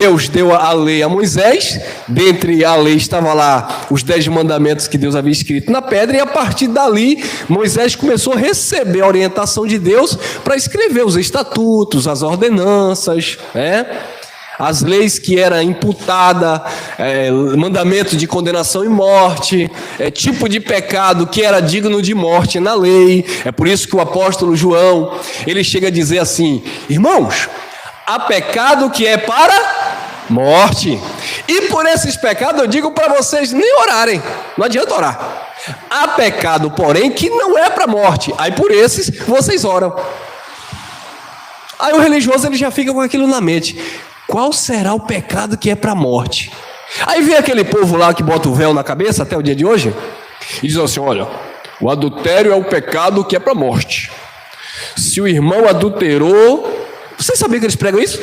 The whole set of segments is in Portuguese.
Deus deu a lei a Moisés, dentre a lei estava lá os 10 mandamentos que Deus havia escrito na pedra, e a partir dali Moisés começou a receber a orientação de Deus para escrever os estatutos, as ordenanças, as leis que era imputada, mandamento de condenação e morte, tipo de pecado que era digno de morte na lei. É por isso que o apóstolo João, ele chega a dizer assim: irmãos, há pecado que é para morte, e por esses pecados eu digo para vocês nem orarem, não adianta orar. Há pecado, porém, que não é para morte, aí por esses vocês oram. Aí o religioso ele já fica com aquilo na mente: qual será o pecado que é para morte? Aí vem aquele povo lá que bota o véu na cabeça até o dia de hoje e diz assim: olha, o adultério é o pecado que é para morte. Se o irmão adulterou, vocês sabiam que eles pregam isso?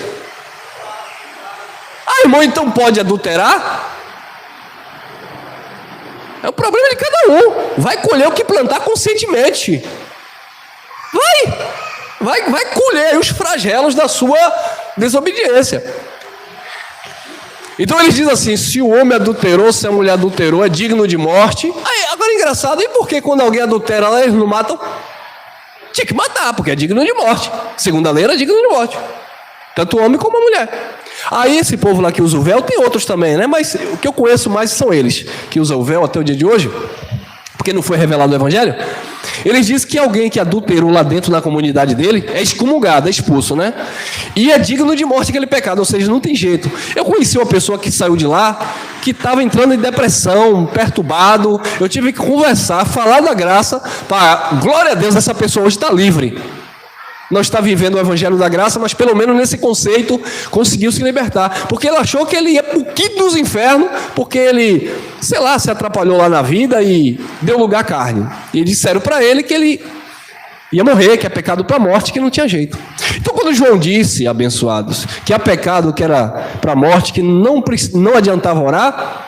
Ah, irmão, então pode adulterar? É o problema de cada um. Vai colher o que plantar conscientemente. Vai colher os flagelos da sua desobediência. Então eles dizem assim: se o homem adulterou, se a mulher adulterou, é digno de morte. Aí, agora é engraçado, e por que quando alguém adultera lá eles não matam? Tinha que matar, porque é digno de morte. Segundo a lei era digno de morte, tanto o homem como a mulher. Aí esse povo lá que usa o véu, tem outros também, né? Mas o que eu conheço mais são eles que usam o véu até o dia de hoje, porque não foi revelado no Evangelho. Eles dizem que alguém que adulterou lá dentro na comunidade dele é excomungado, é expulso, né? E é digno de morte aquele pecado, ou seja, não tem jeito. Eu conheci uma pessoa que saiu de lá, que estava entrando em depressão, perturbado. Eu tive que conversar, falar da graça, para glória a Deus, essa pessoa hoje está livre. Não está vivendo o evangelho da graça, mas pelo menos nesse conceito conseguiu se libertar, porque ele achou que ele ia para o quinto dos infernos, porque ele, sei lá, se atrapalhou lá na vida e deu lugar à carne, e disseram para ele que ele ia morrer, que é pecado para a morte, que não tinha jeito. Então quando João disse, abençoados, que há pecado que era para a morte, que não adiantava orar,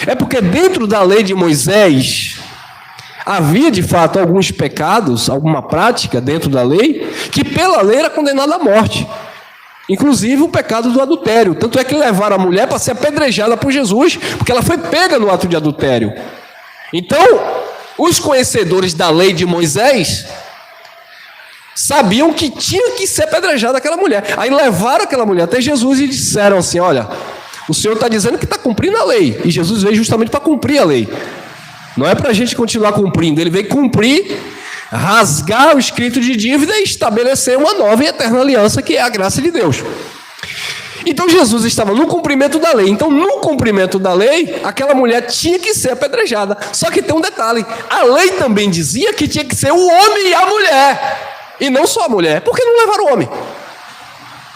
é porque dentro da lei de Moisés havia de fato alguns pecados, alguma prática dentro da lei, que pela lei era condenada à morte. Inclusive o pecado do adultério. Tanto é que levaram a mulher para ser apedrejada por Jesus, porque ela foi pega no ato de adultério. Então, os conhecedores da lei de Moisés sabiam que tinha que ser apedrejada aquela mulher. Aí levaram aquela mulher até Jesus e disseram assim: olha, o Senhor está dizendo que está cumprindo a lei. E Jesus veio justamente para cumprir a lei. Não é para a gente continuar cumprindo, ele veio cumprir, rasgar o escrito de dívida e estabelecer uma nova e eterna aliança, que é a graça de Deus. Então Jesus estava no cumprimento da lei. Então no cumprimento da lei, aquela mulher tinha que ser apedrejada. Só que tem um detalhe: a lei também dizia que tinha que ser o homem e a mulher, e não só a mulher. Por que não levaram o homem?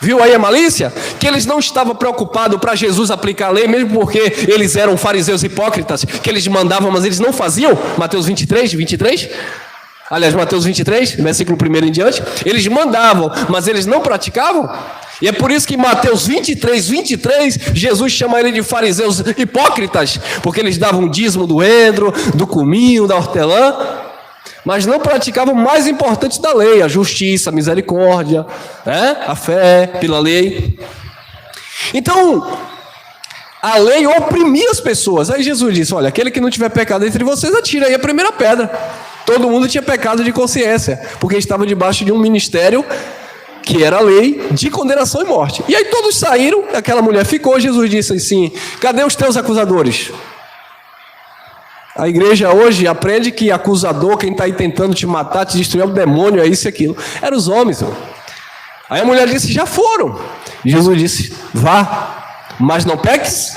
Viu aí a malícia? Que eles não estavam preocupados para Jesus aplicar a lei, mesmo porque eles eram fariseus hipócritas, que eles mandavam, mas eles não faziam. Mateus 23. Aliás, Mateus 23, versículo 1 em diante. Eles mandavam, mas eles não praticavam. E é por isso que em Mateus 23, Jesus chama ele de fariseus hipócritas, porque eles davam dízimo do endro, do cominho, da hortelã, mas não praticavam o mais importante da lei: a justiça, a misericórdia, a fé pela lei. Então, a lei oprimia as pessoas. Aí Jesus disse: olha, aquele que não tiver pecado entre vocês, atira aí a primeira pedra. Todo mundo tinha pecado de consciência, porque estava debaixo de um ministério que era a lei de condenação e morte. E aí todos saíram, aquela mulher ficou. Jesus disse assim: cadê os teus acusadores? A igreja hoje aprende que acusador, quem está aí tentando te matar, te destruir, é o demônio, é isso e aquilo. Eram os homens. Irmão. Aí a mulher disse: já foram. Jesus disse: vá, mas não peques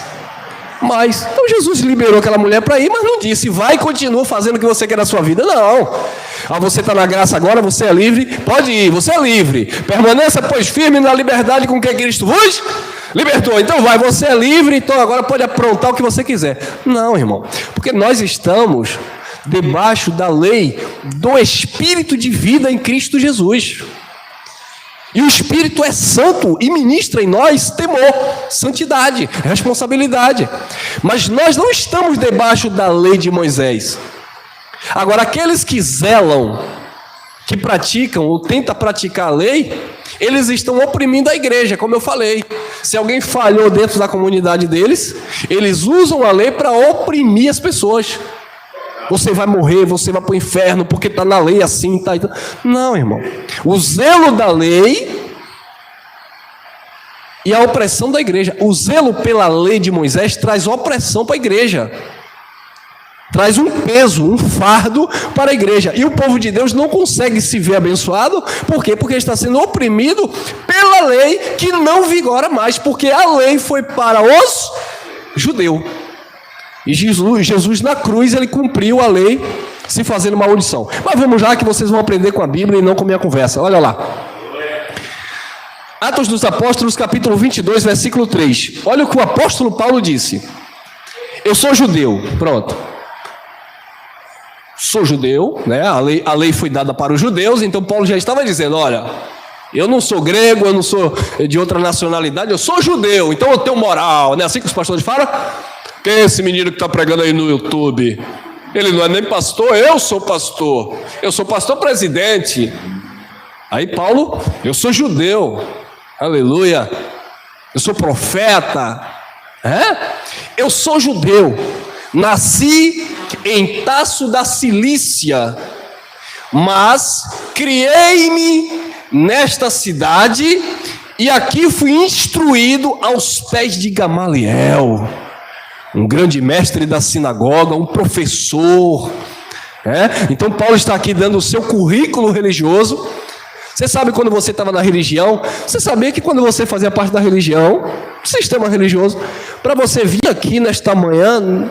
mais. Então Jesus liberou aquela mulher para ir, mas não disse: vai e continua fazendo o que você quer na sua vida. Não. Você está na graça agora, você é livre, pode ir, você é livre. Permaneça, pois, firme na liberdade com que Cristo vos libertou. Então vai, você é livre, então agora pode aprontar o que você quiser. Não, irmão, porque nós estamos debaixo da lei do Espírito de vida em Cristo Jesus. E o Espírito é santo e ministra em nós temor, santidade, responsabilidade. Mas nós não estamos debaixo da lei de Moisés. Agora, aqueles que zelam, que praticam ou tentam praticar a lei, eles estão oprimindo a igreja, como eu falei. Se alguém falhou dentro da comunidade deles, eles usam a lei para oprimir as pessoas. Você vai morrer, você vai para o inferno, porque está na lei assim, tá. Não, irmão. O zelo da lei e a opressão da igreja. O zelo pela lei de Moisés traz opressão para a igreja. Traz um peso, um fardo para a igreja. E o povo de Deus não consegue se ver abençoado. Por quê? Porque está sendo oprimido pela lei que não vigora mais. Porque a lei foi para os judeus. E Jesus na cruz, ele cumpriu a lei se fazendo uma audição. Mas vamos lá que vocês vão aprender com a Bíblia e não com a minha conversa. Olha lá. Atos dos Apóstolos, capítulo 22, versículo 3. Olha o que o apóstolo Paulo disse. Eu sou judeu. Pronto. Sou judeu, né? A lei foi dada para os judeus, então Paulo já estava dizendo, olha, eu não sou grego, eu não sou de outra nacionalidade, eu sou judeu, então eu tenho moral, não é assim que os pastores falam? Quem é esse menino que está pregando aí no YouTube? Ele não é nem pastor, eu sou pastor presidente. Aí Paulo, eu sou judeu, aleluia, eu sou profeta, eu sou judeu, nasci em Tasso da Cilícia, mas criei-me nesta cidade e aqui fui instruído aos pés de Gamaliel, um grande mestre da sinagoga, um professor. Então Paulo está aqui dando o seu currículo religioso. Você sabe, quando você estava na religião, você sabia que quando você fazia parte da religião, sistema religioso, para você vir aqui nesta manhã,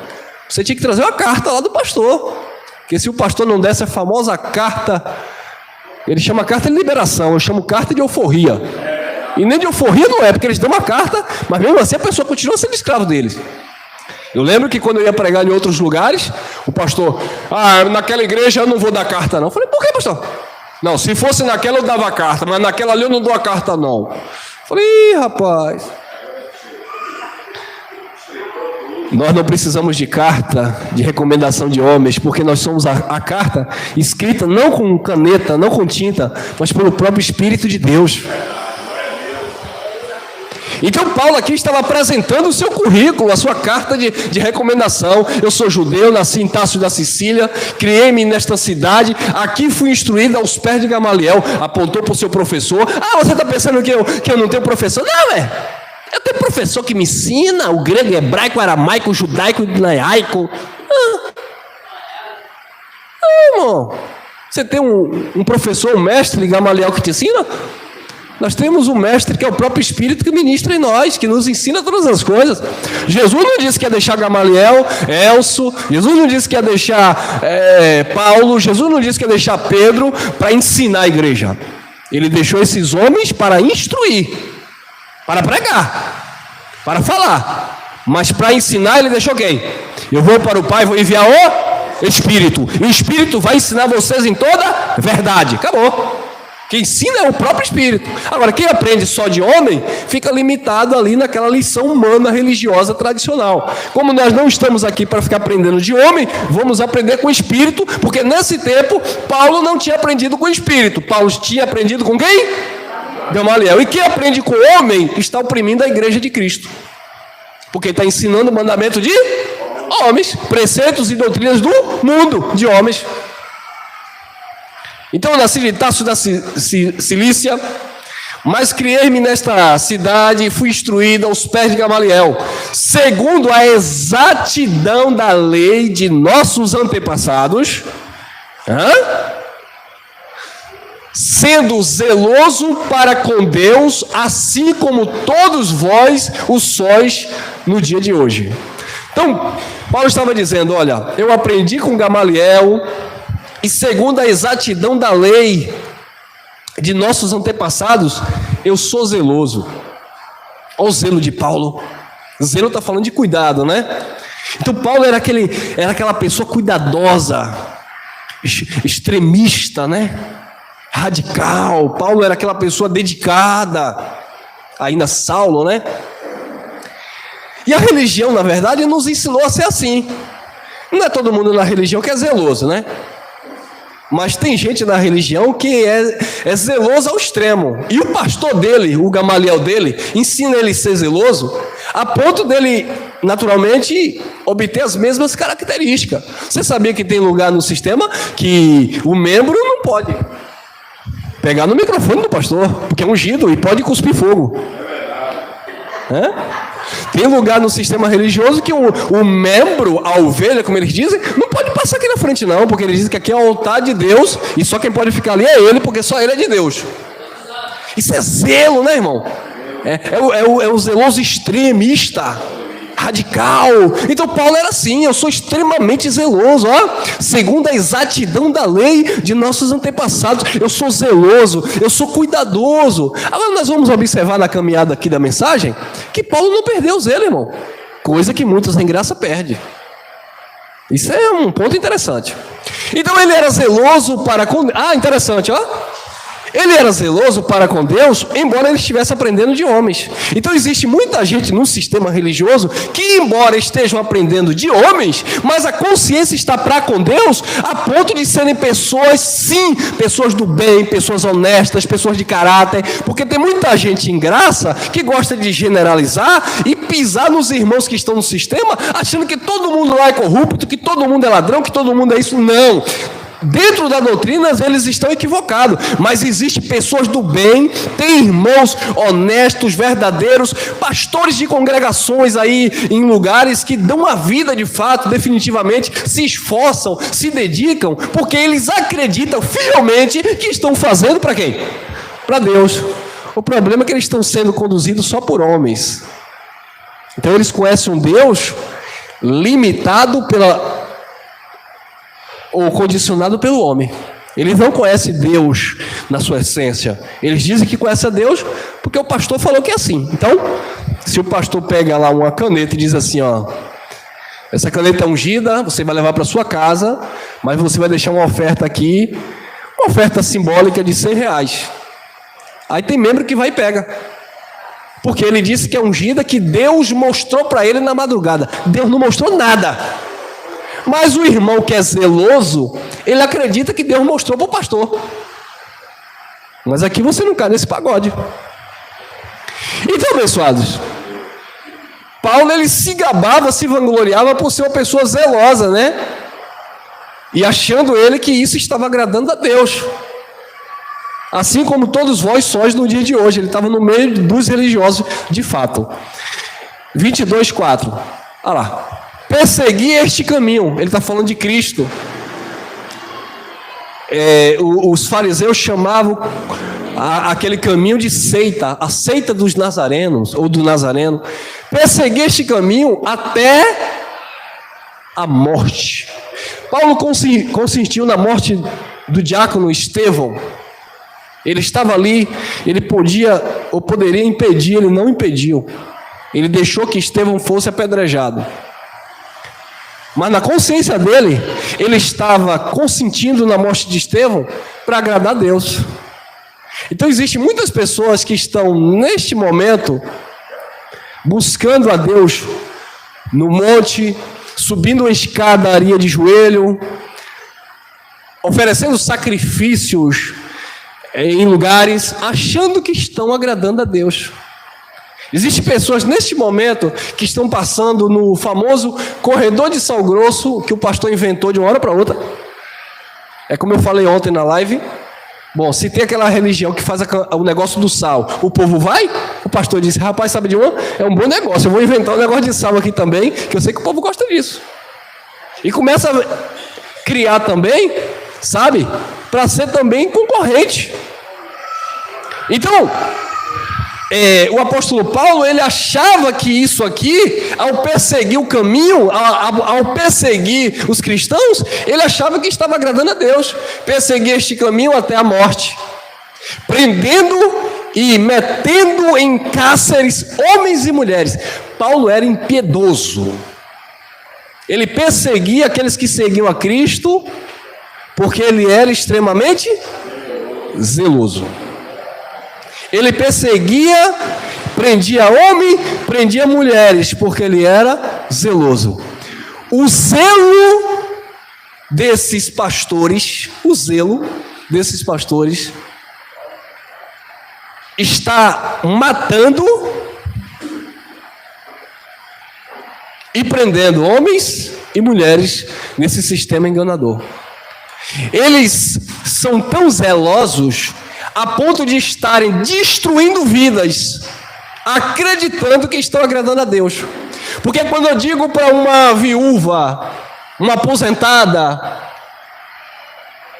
você tinha que trazer uma carta lá do pastor. Porque se o pastor não desse a famosa carta, ele chama carta de liberação, eu chamo carta de euforia. E nem de euforia não é, porque eles dão uma carta, mas mesmo assim a pessoa continua sendo escravo deles. Eu lembro que quando eu ia pregar em outros lugares, o pastor, naquela igreja eu não vou dar carta não. Eu falei, por que, pastor? Não, se fosse naquela eu dava carta, mas naquela ali eu não dou a carta não. Eu falei, rapaz, nós não precisamos de carta de recomendação de homens, porque nós somos a carta escrita não com caneta, não com tinta, mas pelo próprio Espírito de Deus. Então Paulo aqui estava apresentando o seu currículo, a sua carta de recomendação. Eu sou judeu, nasci em Tasso da Sicília, criei-me nesta cidade, aqui fui instruído aos pés de Gamaliel. Apontou para o seu professor. Você está pensando que eu não tenho professor? Não, eu tenho professor que me ensina o grego, hebraico, aramaico, judaico, naiaico. Irmão, você tem um professor, um mestre, Gamaliel, que te ensina? Nós temos um mestre que é o próprio Espírito que ministra em nós, que nos ensina todas as coisas. Jesus não disse que ia deixar Gamaliel, Elcio, Jesus não disse que ia deixar Paulo, Jesus não disse que ia deixar Pedro para ensinar a igreja. Ele deixou esses homens para instruir, para pregar, para falar. Mas para ensinar ele deixou quem? Eu vou para o Pai, vou enviar o Espírito. E o Espírito vai ensinar vocês em toda verdade. Acabou. Quem ensina é o próprio Espírito. Agora, quem aprende só de homem, fica limitado ali naquela lição humana, religiosa, tradicional. Como nós não estamos aqui para ficar aprendendo de homem, vamos aprender com o Espírito, porque nesse tempo, Paulo não tinha aprendido com o Espírito. Paulo tinha aprendido com quem? Gamaliel. E quem aprende com o homem, está oprimindo a igreja de Cristo. Porque está ensinando o mandamento de homens, preceitos e doutrinas do mundo, de homens. Então eu nasci de Tasso da Cilícia, mas criei-me nesta cidade e fui instruído aos pés de Gamaliel, segundo a exatidão da lei de nossos antepassados, sendo zeloso para com Deus, assim como todos vós o sois no dia de hoje. Então, Paulo estava dizendo, olha, eu aprendi com Gamaliel, e segundo a exatidão da lei de nossos antepassados, eu sou zeloso. Olha o zelo de Paulo. Zelo está falando de cuidado, né? Então Paulo era aquela pessoa cuidadosa, extremista, né? Radical. Paulo era aquela pessoa dedicada. Ainda Saulo, né? E a religião, na verdade, nos ensinou a ser assim. Não é todo mundo na religião que é zeloso, né? Mas tem gente na religião que é zeloso ao extremo. E o pastor dele, o Gamaliel dele, ensina ele a ser zeloso a ponto dele, naturalmente, obter as mesmas características. Você sabia que tem lugar no sistema que o membro não pode pegar no microfone do pastor, porque é ungido e pode cuspir fogo. Tem lugar no sistema religioso que o membro, a ovelha, como eles dizem, não pode passar aqui na frente não, porque eles dizem que aqui é o altar de Deus e só quem pode ficar ali é ele, porque só ele é de Deus. Isso é zelo, né, irmão? É o zeloso extremista, radical. Então Paulo era assim: eu sou extremamente zeloso, segundo a exatidão da lei de nossos antepassados, eu sou zeloso, eu sou cuidadoso. Agora nós vamos observar na caminhada aqui da mensagem que Paulo não perdeu o zelo, irmão, coisa que muitos em graça perdem. Isso é um ponto interessante. Então ele era zeloso para com... interessante, Ele era zeloso para com Deus, embora ele estivesse aprendendo de homens. Então existe muita gente no sistema religioso que, embora estejam aprendendo de homens, mas a consciência está para com Deus, a ponto de serem pessoas, sim, pessoas do bem, pessoas honestas, pessoas de caráter, porque tem muita gente em graça que gosta de generalizar e pisar nos irmãos que estão no sistema, achando que todo mundo lá é corrupto, que todo mundo é ladrão, que todo mundo é isso. Não. Dentro da doutrina eles estão equivocados, mas existem pessoas do bem, tem irmãos honestos, verdadeiros, pastores de congregações aí em lugares que dão a vida de fato, definitivamente, se esforçam, se dedicam, porque eles acreditam fielmente que estão fazendo para quem? Para Deus. O problema é que eles estão sendo conduzidos só por homens. Então eles conhecem um Deus limitado ou condicionado pelo homem. Eles não conhecem Deus na sua essência. Eles dizem que conhecem a Deus porque o pastor falou que é assim. Então, se o pastor pega lá uma caneta e diz assim, essa caneta é ungida, você vai levar para sua casa, mas você vai deixar uma oferta aqui, uma oferta simbólica de R$100. Aí tem membro que vai e pega, porque ele disse que é ungida, que Deus mostrou para ele na madrugada. Deus não mostrou nada. Mas o irmão que é zeloso, ele acredita que Deus mostrou para o pastor. Mas aqui você não cai nesse pagode. Então, abençoados, Paulo, ele se gabava, se vangloriava por ser uma pessoa zelosa, né? E achando ele que isso estava agradando a Deus. Assim como todos vós sois no dia de hoje. Ele estava no meio dos religiosos, de fato. 22:4. Olha lá. Persegui este caminho. Ele está falando de Cristo. Os fariseus chamavam aquele caminho de seita, a seita dos nazarenos, ou do nazareno. Persegui este caminho até a morte. Paulo consentiu na morte do diácono Estevão. Ele estava ali, ele podia ou poderia impedir, ele não impediu. Ele deixou que Estevão fosse apedrejado. Mas na consciência dele, ele estava consentindo na morte de Estevão para agradar a Deus. Então existem muitas pessoas que estão neste momento buscando a Deus no monte, subindo uma escadaria de joelho, oferecendo sacrifícios em lugares, achando que estão agradando a Deus. Existem pessoas neste momento que estão passando no famoso corredor de sal grosso que o pastor inventou de uma hora para outra. É como eu falei ontem na live. Bom, se tem aquela religião que faz o negócio do sal, o povo vai? O pastor disse, rapaz, sabe de uma? É um bom negócio, eu vou inventar um negócio de sal aqui também, que eu sei que o povo gosta disso. E começa a criar também, sabe? Para ser também concorrente. Então, o apóstolo Paulo, ele achava que isso aqui, ao perseguir o caminho, ao perseguir os cristãos, ele achava que estava agradando a Deus. Perseguir este caminho até a morte, prendendo e metendo em cárceres homens e mulheres. Paulo era impiedoso. Ele perseguia aqueles que seguiam a Cristo, porque ele era extremamente zeloso. Ele perseguia, prendia homem, prendia mulheres, porque ele era zeloso. O zelo desses pastores, o zelo desses pastores, está matando e prendendo homens e mulheres nesse sistema enganador. Eles são tão zelosos a ponto de estarem destruindo vidas, acreditando que estão agradando a Deus. Porque quando eu digo para uma viúva, uma aposentada,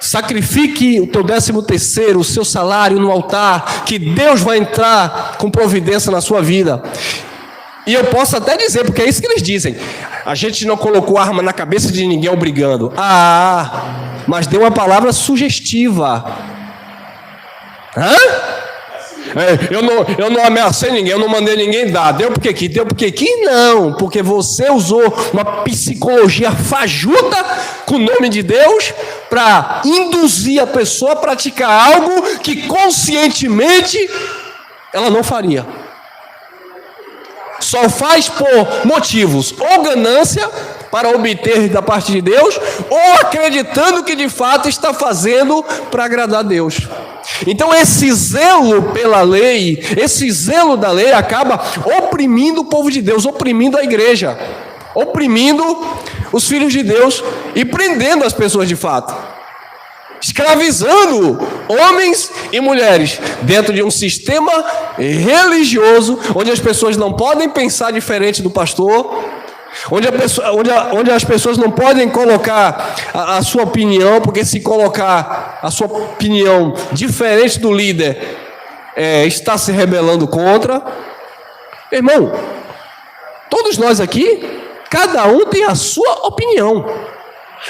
sacrifique o teu 13º, o seu salário no altar, que Deus vai entrar com providência na sua vida. E eu posso até dizer, porque é isso que eles dizem: a gente não colocou arma na cabeça de ninguém obrigando. Mas deu uma palavra sugestiva. Eu não ameacei ninguém, eu não mandei ninguém dar. Deu porque aqui, deu porque aqui? Não, porque você usou uma psicologia fajuta com o nome de Deus para induzir a pessoa a praticar algo que conscientemente ela não faria. Só faz por motivos ou ganância para obter da parte de Deus, ou acreditando que de fato está fazendo para agradar a Deus. Então esse zelo pela lei, esse zelo da lei acaba oprimindo o povo de Deus, oprimindo a igreja, oprimindo os filhos de Deus e prendendo as pessoas de fato, escravizando homens e mulheres dentro de um sistema religioso, onde as pessoas não podem pensar diferente do pastor, onde as pessoas não podem colocar a sua opinião, porque se colocar a sua opinião diferente do líder, está se rebelando contra. Irmão, todos nós aqui, cada um tem a sua opinião.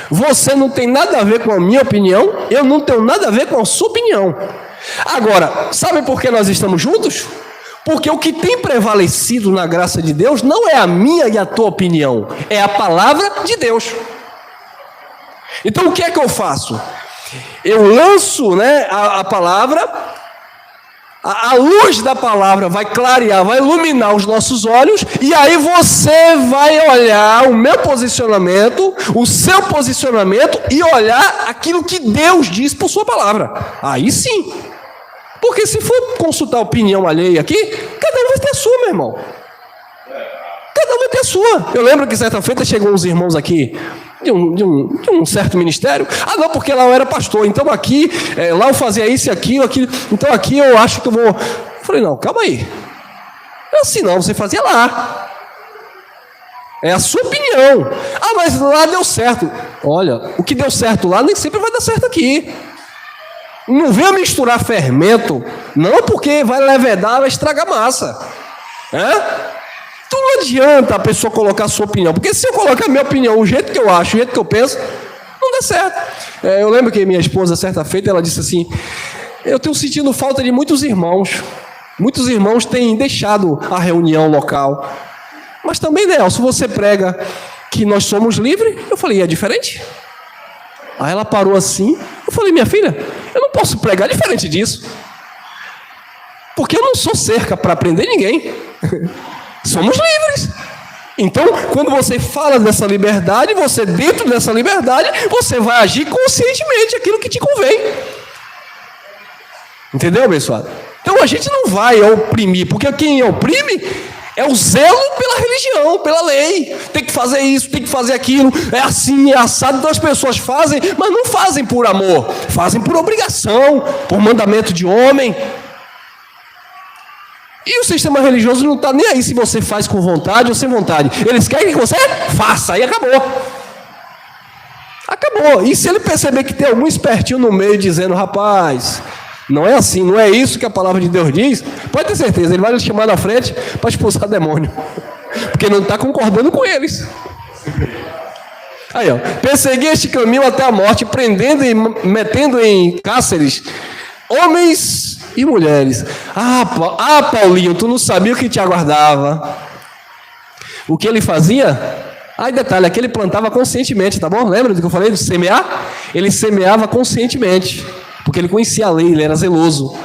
Você não tem nada a ver com a minha opinião, eu não tenho nada a ver com a sua opinião. Agora, sabe por que nós estamos juntos? Porque o que tem prevalecido na graça de Deus não é a minha e a tua opinião, é a palavra de Deus. Então o que é que eu faço? Eu lanço, a palavra, a luz da palavra vai clarear, vai iluminar os nossos olhos, e aí você vai olhar o meu posicionamento, o seu posicionamento, e olhar aquilo que Deus diz por sua palavra. Aí sim. Porque se for consultar a opinião alheia aqui, cada um vai ter a sua, meu irmão. Cada um vai ter a sua. Eu lembro que certa feita chegou uns irmãos aqui de um certo ministério. Não, porque lá eu era pastor, então aqui, lá eu fazia isso e aquilo, então aqui eu acho que eu vou... Eu falei, não, calma aí. É assim não, você fazia lá. É a sua opinião. Mas lá deu certo. Olha, o que deu certo lá nem sempre vai dar certo aqui. Não venha misturar fermento, não, porque vai levedar, vai estragar massa. Então não adianta a pessoa colocar a sua opinião, porque se eu colocar a minha opinião, o jeito que eu acho, o jeito que eu penso, não dá certo. Eu lembro que minha esposa, certa feita, ela disse assim: eu tenho sentido falta de muitos irmãos. Muitos irmãos têm deixado a reunião local. Mas também, Nelson, você prega que nós somos livres? Eu falei, é diferente? Aí ela parou assim. Eu falei, minha filha, eu não posso pregar diferente disso. Porque eu não sou cerca para prender ninguém. Somos livres. Então, quando você fala dessa liberdade, você dentro dessa liberdade, você vai agir conscientemente aquilo que te convém. Entendeu, abençoado? Então a gente não vai oprimir, porque quem oprime é o zelo pela religião, pela lei. Tem que fazer isso, tem que fazer aquilo. É assim, é assado. Então as pessoas fazem, mas não fazem por amor. Fazem por obrigação, por mandamento de homem. E o sistema religioso não está nem aí se você faz com vontade ou sem vontade. Eles querem que você faça, e acabou. Acabou. E se ele perceber que tem algum espertinho no meio dizendo, rapaz, não é assim, não é isso que a palavra de Deus diz, pode ter certeza, ele vai lhe chamar na frente para expulsar demônio. Porque não está concordando com eles. Aí, persegui este caminho até a morte, prendendo e metendo em cárceres homens e mulheres. Paulinho, tu não sabia o que te aguardava. O que ele fazia? Detalhe, aqui ele plantava conscientemente, tá bom? Lembra do que eu falei de semear? Ele semeava conscientemente, porque ele conhecia a lei, ele era zeloso.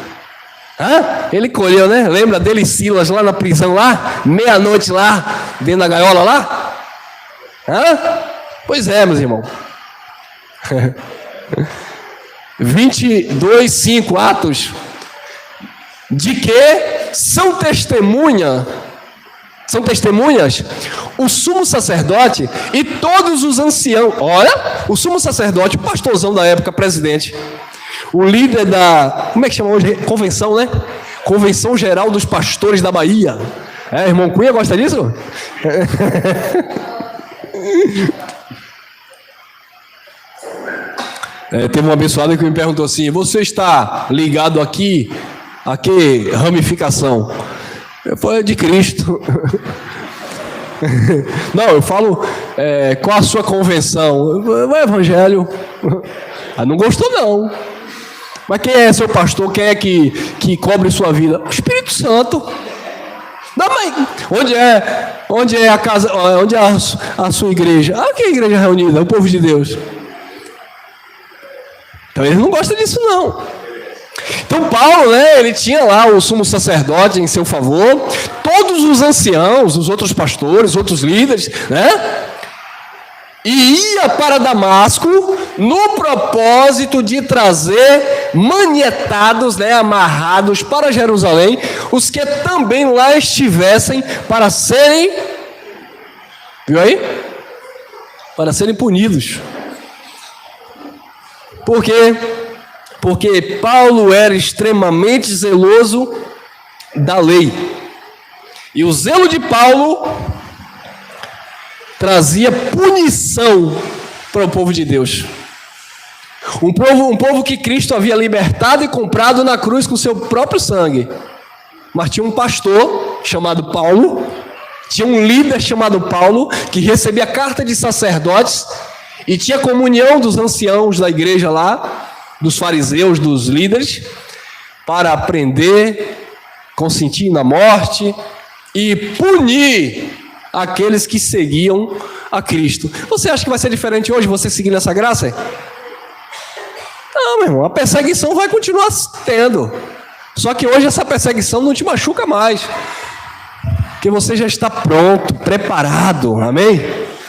Ele colheu, né? Lembra dele e Silas lá na prisão, lá? Meia-noite lá, dentro da gaiola lá? Pois é, meus irmãos. 22:5, Atos, de que são testemunhas o sumo sacerdote e todos os anciãos. Olha, o sumo sacerdote, o pastorzão da época, presidente, o líder da, como é que chama hoje? Convenção, né? Convenção Geral dos Pastores da Bahia. Irmão Cunha gosta disso? Teve um abençoado que me perguntou assim: você está ligado aqui a que ramificação? Eu falei: de Cristo. Não, eu falo, qual a sua convenção? O Evangelho. Não gostou não. Mas quem é seu pastor? Quem é que cobre sua vida? O Espírito Santo. Não, mas onde é a casa? Onde é a sua igreja? Que é a igreja reunida? O povo de Deus. Então ele não gosta disso não. Então Paulo, ele tinha lá o sumo sacerdote em seu favor, todos os anciãos, os outros pastores, outros líderes, e ia para Damasco no propósito de trazer manietados, amarrados para Jerusalém, os que também lá estivessem para serem, viu aí? Para serem punidos. Por quê? Porque Paulo era extremamente zeloso da lei. E o zelo de Paulo trazia punição para o povo de Deus. Um povo que Cristo havia libertado e comprado na cruz com seu próprio sangue. Mas tinha um pastor chamado Paulo, tinha um líder chamado Paulo, que recebia carta de sacerdotes e tinha comunhão dos anciãos da igreja lá, dos fariseus, dos líderes, para aprender, consentir na morte e punir aqueles que seguiam a Cristo. Você acha que vai ser diferente hoje, você seguir nessa graça? Não, meu irmão, a perseguição vai continuar tendo. Só que hoje essa perseguição não te machuca mais, porque você já está pronto, preparado, amém?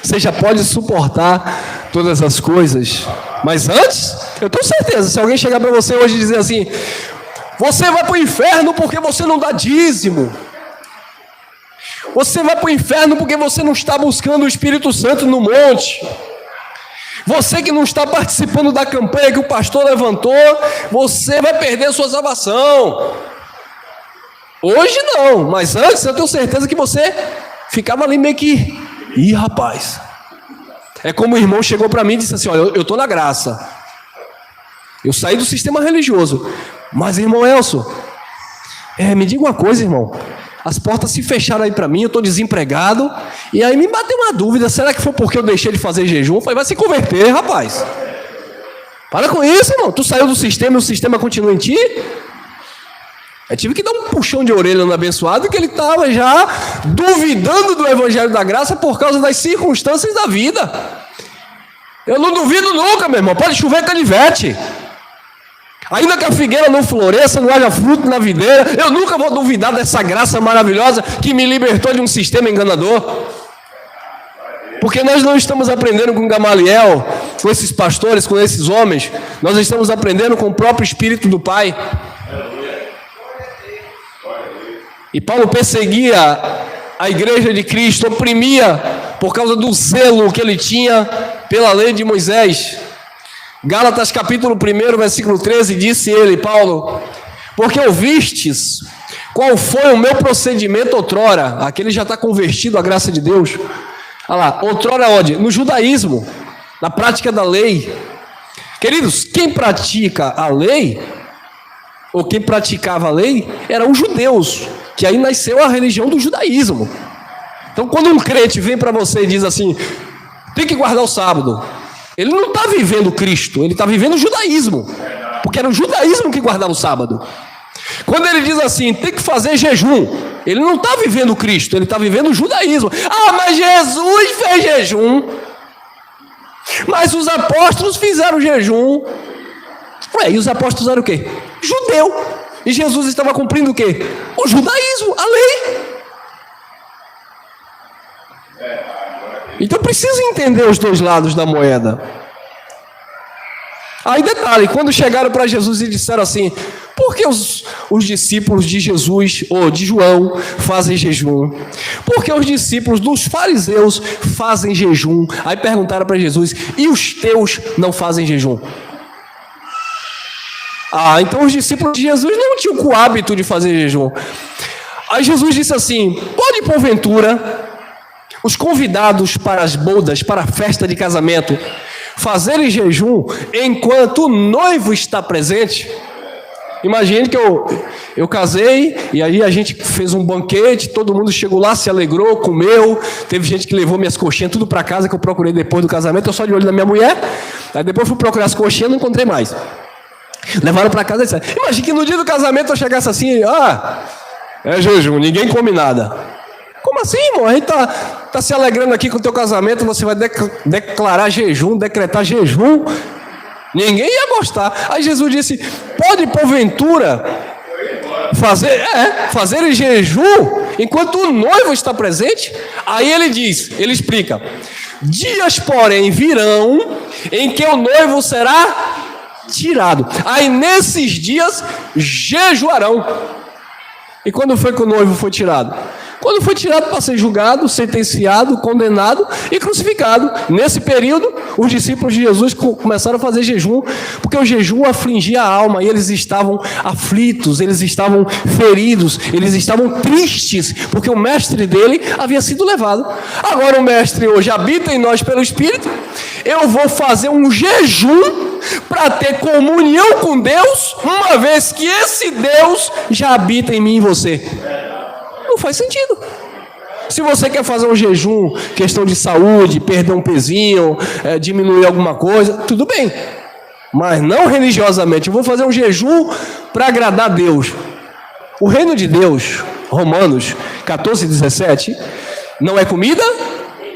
Você já pode suportar todas as coisas. Mas antes, eu tenho certeza, se alguém chegar para você hoje e dizer assim: você vai para o inferno porque você não dá dízimo, você vai para o inferno porque você não está buscando o Espírito Santo no monte, você que não está participando da campanha que o pastor levantou, você vai perder sua salvação. Hoje não, mas antes eu tenho certeza que você ficava ali meio que: ih, rapaz. É como o irmão chegou para mim e disse assim: olha, eu estou na graça, eu saí do sistema religioso, mas irmão Elson, me diga uma coisa, irmão, as portas se fecharam aí para mim, eu estou desempregado, e aí me bateu uma dúvida: será que foi porque eu deixei de fazer jejum? Eu falei: vai se converter, rapaz, para com isso, irmão, tu saiu do sistema e o sistema continua em ti? Eu tive que dar um puxão de orelha no abençoado, que ele estava já duvidando do Evangelho da Graça por causa das circunstâncias da vida. Eu não duvido nunca, meu irmão, pode chover canivete, ainda que a figueira não floresça, não haja fruto na videira, eu nunca vou duvidar dessa graça maravilhosa que me libertou de um sistema enganador. Porque nós não estamos aprendendo com Gamaliel, com esses pastores, com esses homens, nós estamos aprendendo com o próprio Espírito do Pai. E Paulo perseguia a igreja de Cristo, oprimia por causa do zelo que ele tinha pela lei de Moisés. Gálatas capítulo 1, versículo 13, disse ele, Paulo: porque ouvistes qual foi o meu procedimento outrora. Aqui ele já está convertido à graça de Deus. Olha lá, outrora onde? No judaísmo, na prática da lei. Queridos, quem pratica a lei, ou quem praticava a lei, eram os judeus, que aí nasceu a religião do judaísmo. Então quando um crente vem para você e diz assim: tem que guardar o sábado, ele não está vivendo Cristo, ele está vivendo o judaísmo, porque era o judaísmo que guardava o sábado. Quando ele diz assim: tem que fazer jejum, ele não está vivendo Cristo, ele está vivendo o judaísmo. Mas Jesus fez jejum, mas os apóstolos fizeram jejum. E os apóstolos eram o quê? Judeu. E Jesus estava cumprindo o quê? O judaísmo, a lei. Então precisa entender os dois lados da moeda. Aí detalhe, quando chegaram para Jesus e disseram assim, por que os discípulos de Jesus, ou de João, fazem jejum? Por que os discípulos dos fariseus fazem jejum? Aí perguntaram para Jesus, e os teus não fazem jejum? Então os discípulos de Jesus não tinham o hábito de fazer jejum. Aí Jesus disse assim, pode porventura os convidados para as bodas, para a festa de casamento, fazerem jejum enquanto o noivo está presente? Imagine que eu casei e aí a gente fez um banquete, todo mundo chegou lá, se alegrou, comeu, teve gente que levou minhas coxinhas tudo para casa, que eu procurei depois do casamento, eu só de olho na minha mulher, aí depois fui procurar as coxinhas e não encontrei mais. Levaram para casa e disseram, imagine que no dia do casamento eu chegasse assim, é jejum, ninguém come nada. Como assim, irmão? A gente tá se alegrando aqui com o teu casamento, você vai declarar jejum, decretar jejum? Ninguém ia gostar. Aí Jesus disse, pode porventura fazer jejum enquanto o noivo está presente? Aí ele explica, dias porém virão em que o noivo será tirado. Aí nesses dias jejuarão. E quando foi que o noivo foi tirado? Quando foi tirado para ser julgado, sentenciado, condenado e crucificado. Nesse período, os discípulos de Jesus começaram a fazer jejum, porque o jejum afligia a alma, e eles estavam aflitos, eles estavam feridos, eles estavam tristes, porque o mestre dele havia sido levado. Agora o mestre hoje habita em nós pelo Espírito, eu vou fazer um jejum para ter comunhão com Deus, uma vez que esse Deus já habita em mim e você. Não faz sentido. Se você quer fazer um jejum, questão de saúde, perder um pezinho, diminuir alguma coisa, tudo bem. Mas não religiosamente. Eu vou fazer um jejum para agradar a Deus. O reino de Deus, Romanos 14:17, não é comida,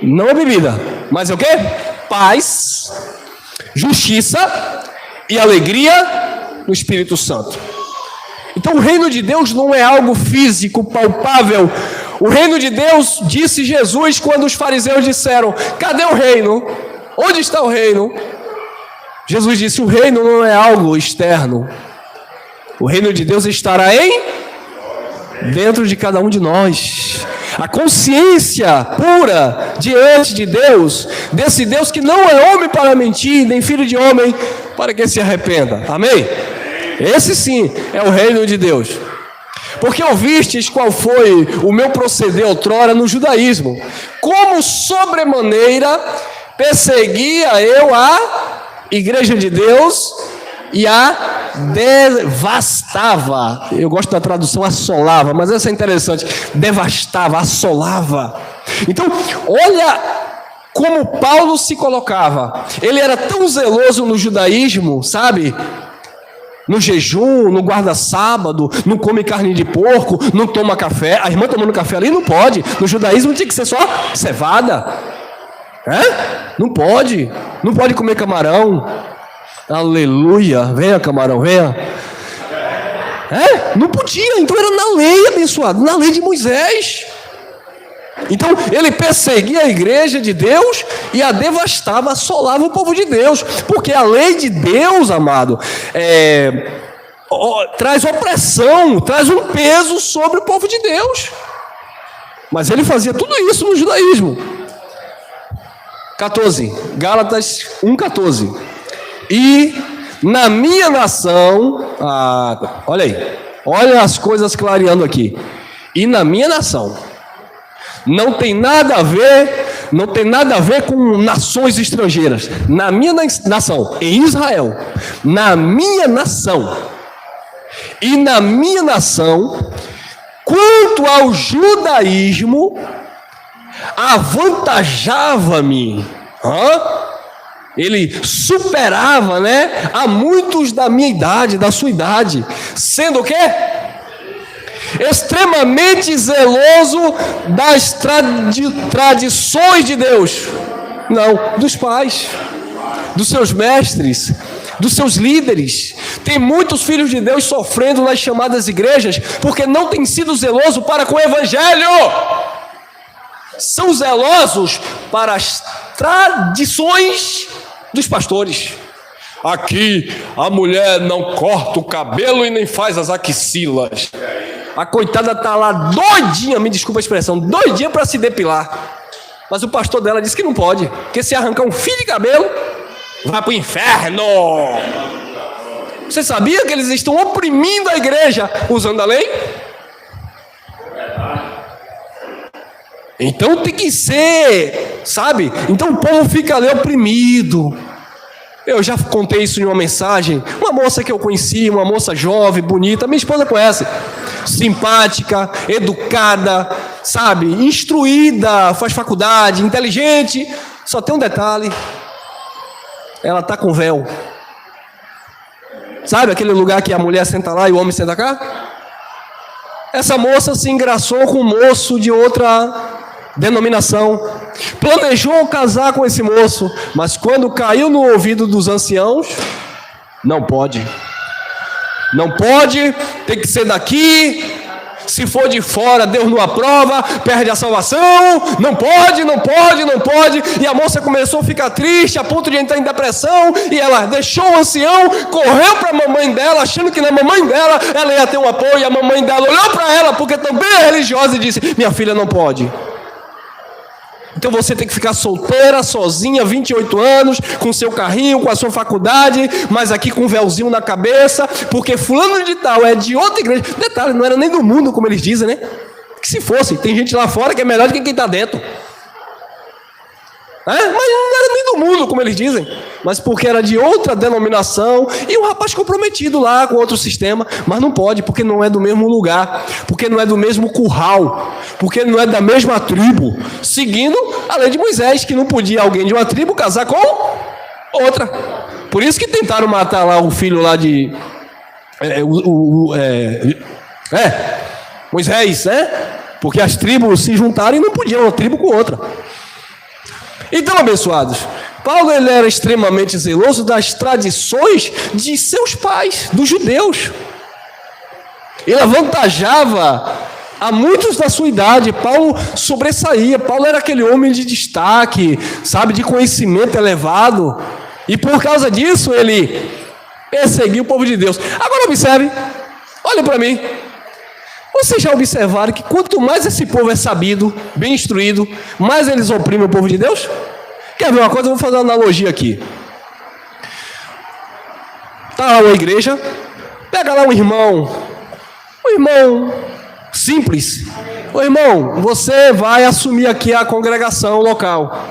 não é bebida. Mas é o quê? Paz, justiça e alegria no Espírito Santo. Então o reino de Deus não é algo físico, palpável. O reino de Deus, disse Jesus quando os fariseus disseram, cadê o reino? Onde está o reino? Jesus disse, o reino não é algo externo. O reino de Deus estará dentro de cada um de nós. A consciência pura diante de Deus, desse Deus que não é homem para mentir, nem filho de homem para que se arrependa. Amém? Esse sim é o reino de Deus. Porque ouvistes qual foi o meu proceder outrora no judaísmo, como sobremaneira perseguia eu a igreja de Deus e a devastava. Eu gosto da tradução assolava, mas essa é interessante. Devastava, assolava. Então, olha como Paulo se colocava. Ele era tão zeloso no judaísmo, sabe? No jejum, no guarda-sábado, não come carne de porco, não toma café. A irmã tomando café ali não pode. No judaísmo tinha que ser só cevada. Não pode. Não pode comer camarão. Aleluia. Venha, camarão, venha. Não podia. Então era na lei, abençoado. Na lei de Moisés. Então ele perseguia a igreja de Deus e a devastava, assolava o povo de Deus, porque a lei de Deus, amado, traz opressão, traz um peso sobre o povo de Deus. Mas ele fazia tudo isso no judaísmo. 14, Gálatas 1:14. E na minha nação, olha aí, olha as coisas clareando aqui. E na minha nação. Não tem nada a ver com nações estrangeiras. Na minha nação, em Israel, na minha nação, e na minha nação, quanto ao judaísmo, avantajava-me. Ele superava, a muitos da minha idade, da sua idade, sendo o quê? Extremamente zeloso das tradições de Deus. Não, dos pais, dos seus mestres, dos seus líderes. Tem muitos filhos de Deus sofrendo nas chamadas igrejas porque não têm sido zelosos para com o evangelho. São zelosos para as tradições dos pastores. aqui a mulher não corta o cabelo e nem faz as axilas. A coitada está lá doidinha, me desculpa a expressão, doidinha para se depilar. Mas o pastor dela disse que não pode, porque se arrancar um fio de cabelo, vai para o inferno. Você sabia que eles estão oprimindo a igreja usando a lei? Então tem que ser, sabe? Então o povo fica ali oprimido. Eu já contei isso em uma mensagem. Uma moça que eu conheci, uma moça jovem, bonita, minha esposa conhece. Simpática, educada, sabe? Instruída, faz faculdade, inteligente. Só tem um detalhe. Ela está com véu. Sabe aquele lugar que a mulher senta lá e o homem senta cá? Essa moça se engraçou com um moço de outra denominação. Planejou casar com esse moço, mas quando caiu no ouvido dos anciãos, não pode. Não pode, tem que ser daqui. Se for de fora, Deus não aprova, perde a salvação. Não pode, não pode, não pode. E a moça começou a ficar triste, a ponto de entrar em depressão. E ela deixou o ancião, correu para a mamãe dela, achando que na mamãe dela ela ia ter um apoio. E a mamãe dela olhou para ela, porque também é religiosa, e disse: minha filha não pode. Então você tem que ficar solteira, sozinha, 28 anos, com seu carrinho, com a sua faculdade, mas aqui com um véuzinho na cabeça, porque fulano de tal é de outra igreja. Detalhe, não era nem do mundo, como eles dizem, né? Que se fosse, tem gente lá fora que é melhor do que quem está dentro. Mas não era nem do mundo, como eles dizem, mas porque era de outra denominação, e um rapaz comprometido lá com outro sistema, mas não pode, porque não é do mesmo lugar, porque não é do mesmo curral, porque não é da mesma tribo, seguindo a lei de Moisés, que não podia alguém de uma tribo casar com outra. Por isso que tentaram matar lá o filho lá de Moisés, né? Porque as tribos se juntaram e não podiam uma tribo com outra. Então, abençoados, Paulo ele era extremamente zeloso das tradições de seus pais, dos judeus. Ele avantajava a muitos da sua idade. Paulo sobressaía. Paulo era aquele homem de destaque, sabe, de conhecimento elevado. E por causa disso ele perseguiu o povo de Deus. Agora observe, olha para mim. Vocês já observaram que quanto mais esse povo é sabido, bem instruído, mais eles oprimem o povo de Deus? Quer ver uma coisa? Eu vou fazer uma analogia aqui. Está lá uma igreja, pega lá um irmão simples. Ô irmão, você vai assumir aqui a congregação local.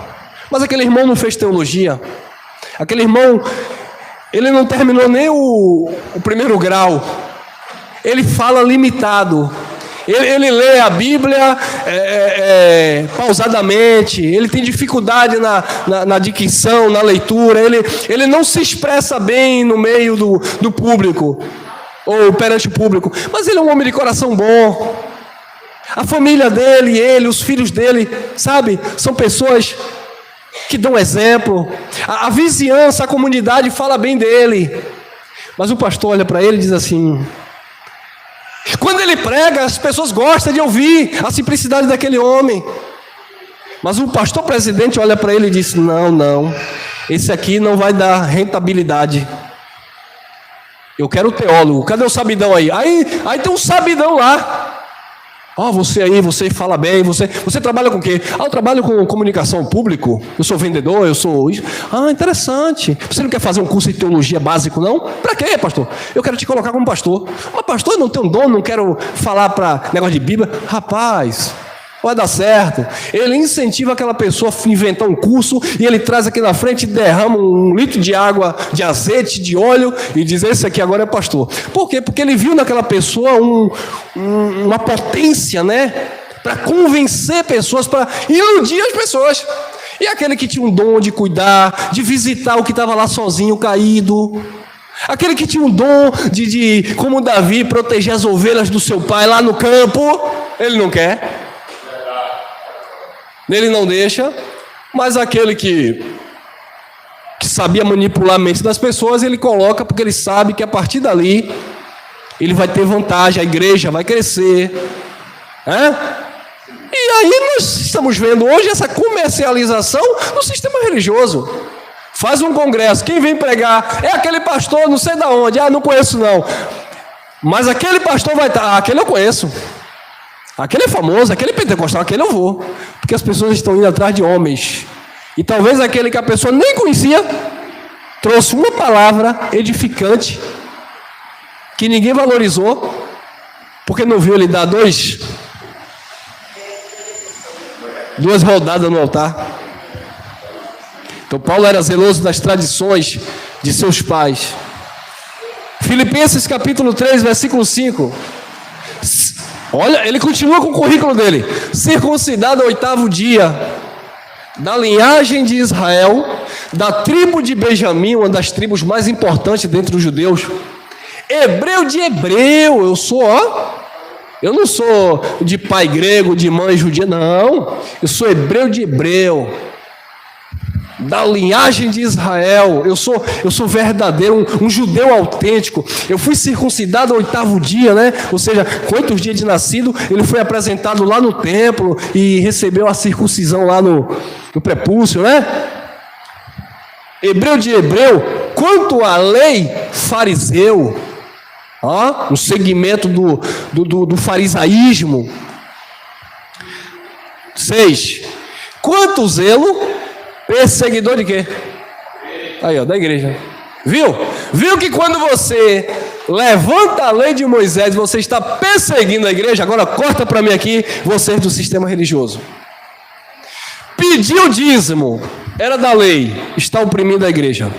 Mas aquele irmão não fez teologia. Aquele irmão, ele não terminou nem o primeiro grau. Ele fala limitado. Ele lê a Bíblia pausadamente. Ele tem dificuldade na dicção, na leitura. Ele não se expressa bem no meio do público, ou perante o público. Mas ele é um homem de coração bom. A família dele, ele, os filhos dele, sabe, são pessoas que dão exemplo. A vizinhança, a comunidade fala bem dele. Mas o pastor olha para ele e diz assim... Quando ele prega, as pessoas gostam de ouvir a simplicidade daquele homem. Mas o pastor presidente olha para ele e diz: não, esse aqui não vai dar rentabilidade. Eu quero o teólogo. Cadê o sabidão aí? Aí tem um sabidão lá. Você aí, você fala bem, você trabalha com o quê? Eu trabalho com comunicação público, eu sou vendedor, eu sou... interessante. Você não quer fazer um curso de teologia básico, não? Para quê, pastor? Eu quero te colocar como pastor. Mas pastor, eu não tenho dom, não quero falar para negócio de Bíblia. Rapaz, vai dar certo. Ele incentiva aquela pessoa a inventar um curso e ele traz aqui na frente e derrama 1 litro de água, de azeite, de óleo e diz: esse aqui agora é pastor. Por quê? Porque ele viu naquela pessoa uma potência, né? Para convencer pessoas, para iludir as pessoas. E aquele que tinha um dom de cuidar, de visitar o que estava lá sozinho, caído. Aquele que tinha um dom de como Davi, proteger as ovelhas do seu pai lá no campo, ele não quer. Ele não deixa, mas aquele que sabia manipular a mente das pessoas, ele coloca porque ele sabe que a partir dali ele vai ter vantagem, a igreja vai crescer. E aí nós estamos vendo hoje essa comercialização no sistema religioso. Faz um congresso, quem vem pregar é aquele pastor, não sei de onde, não conheço não. Mas aquele pastor vai estar, aquele eu conheço. Aquele é famoso, aquele é pentecostal, aquele eu vou. Porque as pessoas estão indo atrás de homens. E talvez aquele que a pessoa nem conhecia, trouxe uma palavra edificante, que ninguém valorizou, porque não viu ele dar duas rodadas no altar. Então Paulo era zeloso das tradições de seus pais. Filipenses capítulo 3, versículo 5. Olha, ele continua com o currículo dele. Circuncidado ao 8º dia, da linhagem de Israel, da tribo de Benjamim, uma das tribos mais importantes dentre os judeus. Hebreu de hebreu, eu não sou de pai grego, de mãe judia, não. Eu sou hebreu de hebreu, da linhagem de Israel. Eu sou verdadeiro, um judeu autêntico. Eu fui circuncidado ao 8º dia, né? Ou seja, com 8 dias de nascido, ele foi apresentado lá no templo e recebeu a circuncisão lá no prepúcio, né? Hebreu de hebreu, quanto à lei, fariseu. No segmento do farisaísmo. 6. Quanto zelo, perseguidor de quê? Aí, da igreja. Viu que quando você levanta a lei de Moisés, você está perseguindo a igreja? Agora corta para mim aqui, vocês do sistema religioso. Pediu dízimo, era da lei, está oprimindo a igreja.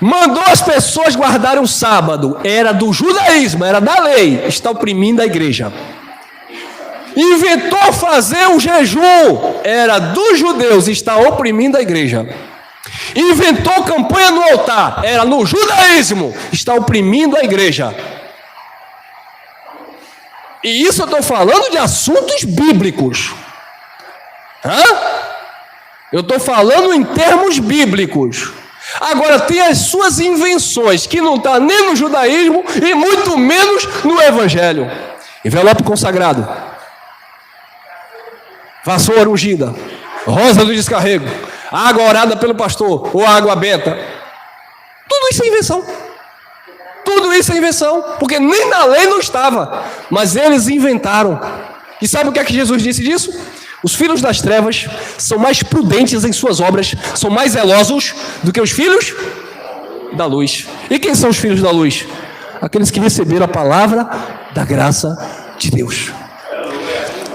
Mandou as pessoas guardarem o sábado, era do judaísmo, era da lei, está oprimindo a igreja. Inventou fazer o jejum, era dos judeus, está oprimindo a igreja. Inventou campanha no altar, era no judaísmo, está oprimindo a igreja. E isso eu estou falando de assuntos bíblicos. Eu estou falando em termos bíblicos. Agora tem as suas invenções, que não está nem no judaísmo e muito menos no evangelho. Envelope consagrado, vassoura ungida, rosa do descarrego, água orada pelo pastor ou água benta. Tudo isso é invenção. Tudo isso é invenção, porque nem na lei não estava, mas eles inventaram. E sabe o que é que Jesus disse disso? Os filhos das trevas são mais prudentes em suas obras, são mais zelosos do que os filhos da luz. E quem são os filhos da luz? Aqueles que receberam a palavra da graça de Deus.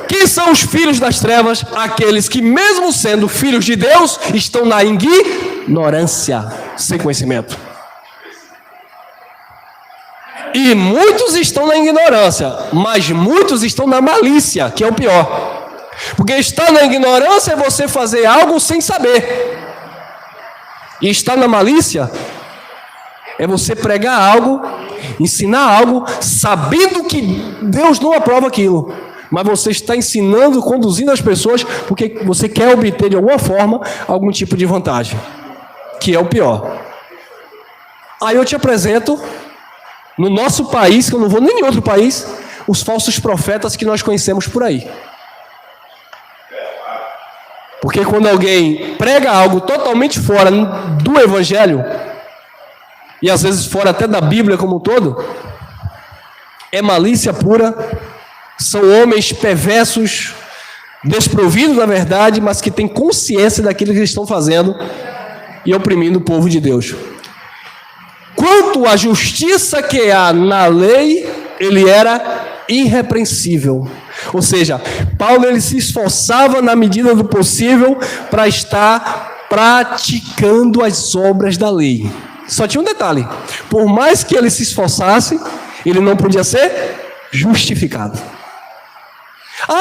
Quem são os filhos das trevas? Aqueles que, mesmo sendo filhos de Deus, estão na ignorância, sem conhecimento. E muitos estão na ignorância, mas muitos estão na malícia, que é o pior. Porque estar na ignorância é você fazer algo sem saber. E estar na malícia é você pregar algo, ensinar algo, sabendo que Deus não aprova aquilo. Mas você está ensinando, conduzindo as pessoas, porque você quer obter de alguma forma algum tipo de vantagem. Que é o pior. Aí eu te apresento, no nosso país, que eu não vou nem em outro país, os falsos profetas que nós conhecemos por aí. Porque quando alguém prega algo totalmente fora do evangelho, e às vezes fora até da Bíblia como um todo, é malícia pura, são homens perversos, desprovidos da verdade, mas que têm consciência daquilo que eles estão fazendo e oprimindo o povo de Deus. Quanto à justiça que há na lei, ele era irrepreensível. Ou seja, Paulo ele se esforçava na medida do possível para estar praticando as obras da lei. Só tinha um detalhe: por mais que ele se esforçasse, ele não podia ser justificado.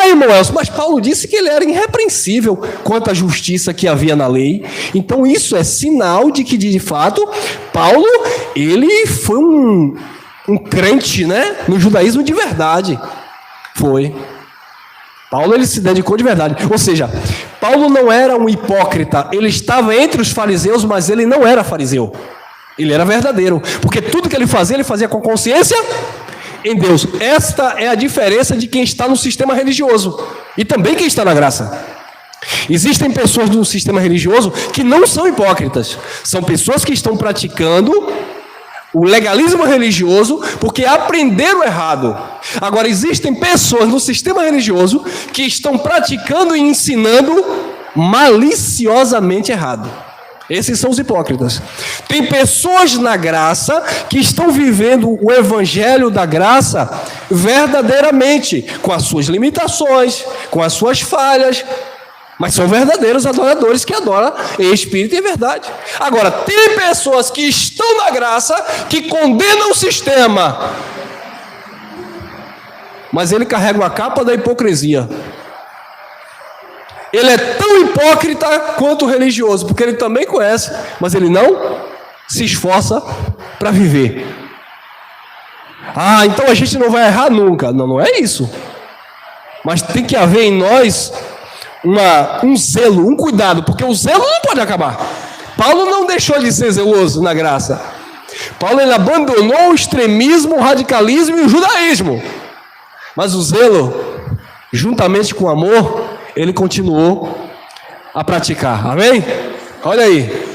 Irmão Elcio, mas Paulo disse que ele era irrepreensível quanto à justiça que havia na lei. Então isso é sinal de que, de fato, Paulo, ele foi um crente, né, no judaísmo de verdade. Foi. Paulo, ele se dedicou de verdade. Ou seja, Paulo não era um hipócrita. Ele estava entre os fariseus, mas ele não era fariseu. Ele era verdadeiro. Porque tudo que ele fazia com consciência em Deus. Esta é a diferença de quem está no sistema religioso e também quem está na graça. Existem pessoas do sistema religioso que não são hipócritas. São pessoas que estão praticando o legalismo religioso porque aprenderam errado. Agora, existem pessoas no sistema religioso que estão praticando e ensinando maliciosamente errado. Esses são os hipócritas. Tem pessoas na graça que estão vivendo o evangelho da graça verdadeiramente, com as suas limitações, com as suas falhas, mas são verdadeiros adoradores que adoram em espírito e em verdade. Agora, tem pessoas que estão na graça que condenam o sistema, mas ele carrega a capa da hipocrisia. Ele é tão hipócrita quanto religioso, porque ele também conhece, mas ele não se esforça para viver. Então a gente não vai errar nunca. Não, não é isso. Mas tem que haver em nós um zelo, um cuidado, porque o zelo não pode acabar. Paulo não deixou de ser zeloso na graça. Paulo ele abandonou o extremismo, o radicalismo e o judaísmo. Mas o zelo, juntamente com o amor, ele continuou a praticar. Amém? Olha aí.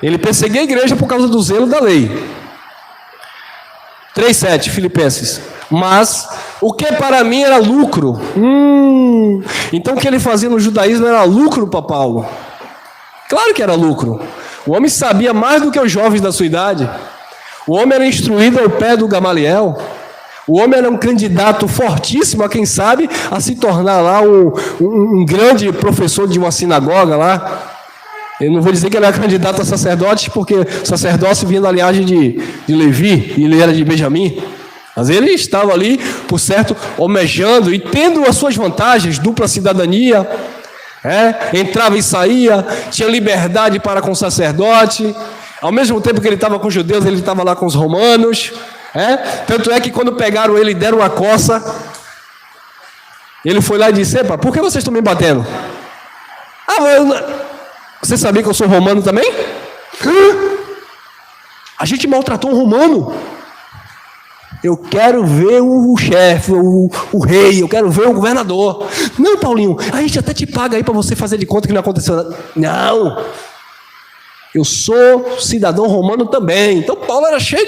Ele perseguia a igreja por causa do zelo da lei. 3:7, Filipenses. Mas o que para mim era lucro. Então o que ele fazia no judaísmo era lucro para Paulo. Claro que era lucro. O homem sabia mais do que os jovens da sua idade. O homem era instruído ao pé do Gamaliel. O homem era um candidato fortíssimo, a quem sabe, a se tornar lá um grande professor de uma sinagoga lá. Eu não vou dizer que ele era candidato a sacerdote, porque o sacerdócio vinha da linhagem de Levi, e ele era de Benjamim. Mas ele estava ali, por certo, almejando e tendo as suas vantagens, dupla cidadania, entrava e saía, tinha liberdade para com o sacerdote. Ao mesmo tempo que ele estava com os judeus, ele estava lá com os romanos. Tanto é que quando pegaram ele e deram uma coça, ele foi lá e disse: epa, por que vocês estão me batendo? Você sabia que eu sou romano também? A gente maltratou um romano. Eu quero ver o chefe, o rei, eu quero ver o governador. Não, Paulinho, a gente até te paga aí para você fazer de conta que não aconteceu nada. Não, eu sou cidadão romano também. Então Paulo era cheio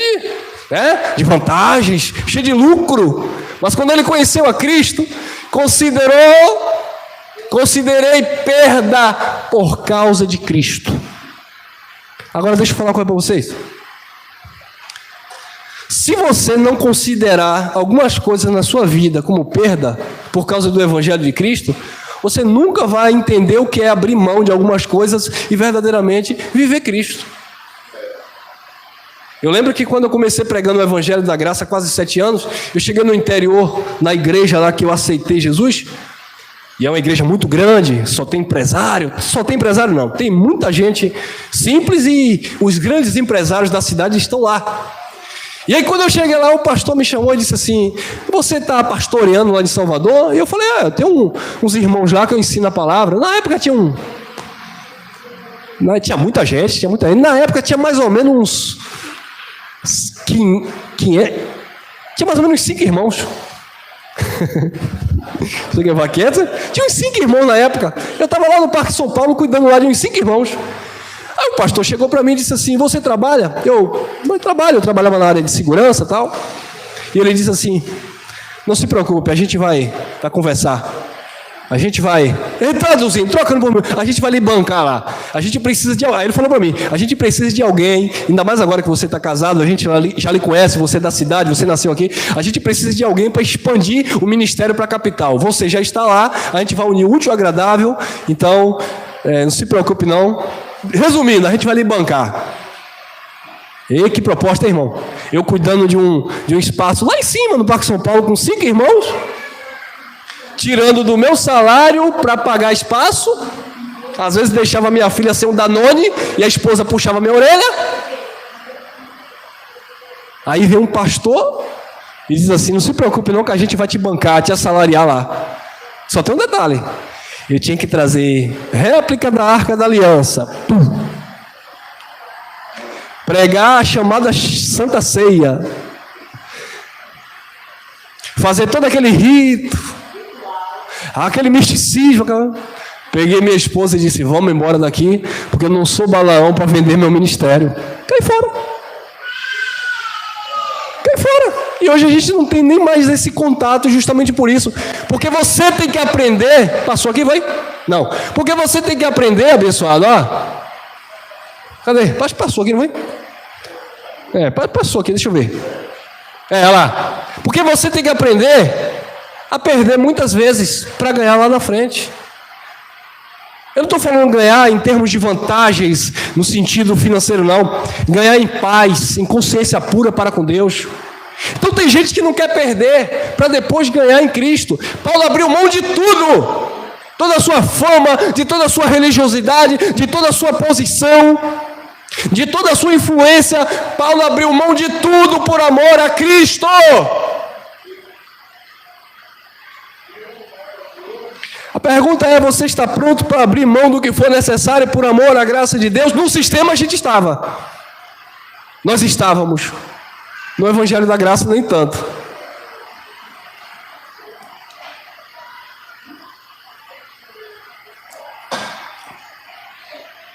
de vantagens, cheio de lucro. Mas quando ele conheceu a Cristo, considerei perda por causa de Cristo. Agora deixa eu falar uma coisa para vocês. Se você não considerar algumas coisas na sua vida como perda por causa do Evangelho de Cristo, você nunca vai entender o que é abrir mão de algumas coisas e verdadeiramente viver Cristo. Eu lembro que quando eu comecei pregando o Evangelho da Graça há quase 7 anos, eu cheguei no interior, na igreja lá que eu aceitei Jesus, e é uma igreja muito grande, só tem empresário não, tem muita gente simples e os grandes empresários da cidade estão lá. E aí quando eu cheguei lá, o pastor me chamou e disse assim: você está pastoreando lá de Salvador? E eu falei: eu tenho uns irmãos lá que eu ensino a palavra. Na época tinha muita gente, na época tinha mais ou menos tinha mais ou menos 5 irmãos. Você quer vaqueta? Tinha uns 5 irmãos na época. Eu estava lá no Parque São Paulo cuidando lá de uns 5 irmãos. Aí o pastor chegou para mim e disse assim: você trabalha? Eu trabalhava na área de segurança e tal. E ele disse assim: não se preocupe, a gente vai conversar. A gente vai, traduzindo, trocando por mim, a gente vai lhe bancar lá. A gente precisa de alguém. Aí ele falou para mim: a gente precisa de alguém, ainda mais agora que você está casado, a gente já lhe conhece, você é da cidade, você nasceu aqui. A gente precisa de alguém para expandir o ministério para a capital. Você já está lá, a gente vai unir o útil ao agradável. Então, não se preocupe não. Resumindo, a gente vai lhe bancar. E que proposta, irmão? Eu cuidando de um espaço lá em cima, no Parque São Paulo, com 5 irmãos, tirando do meu salário para pagar espaço. Às vezes deixava minha filha ser um Danone e a esposa puxava minha orelha. Aí vem um pastor e diz assim: não se preocupe não, que a gente vai te bancar, te assalariar lá. Só tem um detalhe: eu tinha que trazer réplica da Arca da Aliança, pregar a chamada Santa Ceia, fazer todo aquele rito, aquele misticismo, Peguei minha esposa e disse, vamos embora daqui, porque eu não sou Balaão para vender meu ministério. Cai fora. Cai fora. E hoje a gente não tem nem mais esse contato justamente por isso. Porque você tem que aprender. Passou aqui, vai? Não. Porque você tem que aprender, abençoado, ó. Cadê? Passou aqui, não foi? Passou aqui, deixa eu ver. Olha lá. Porque você tem que aprender a perder muitas vezes para ganhar lá na frente. Eu não estou falando ganhar em termos de vantagens no sentido financeiro, não. Ganhar em paz, em consciência pura para com Deus. Então tem gente que não quer perder para depois ganhar em Cristo. Paulo abriu mão de tudo. Toda a sua fama, de toda a sua religiosidade, de toda a sua posição, de toda a sua influência. Paulo abriu mão de tudo por amor a Cristo. A pergunta é, você está pronto para abrir mão do que for necessário por amor à graça de Deus? No sistema a gente estava. Nós estávamos. No Evangelho da Graça nem tanto.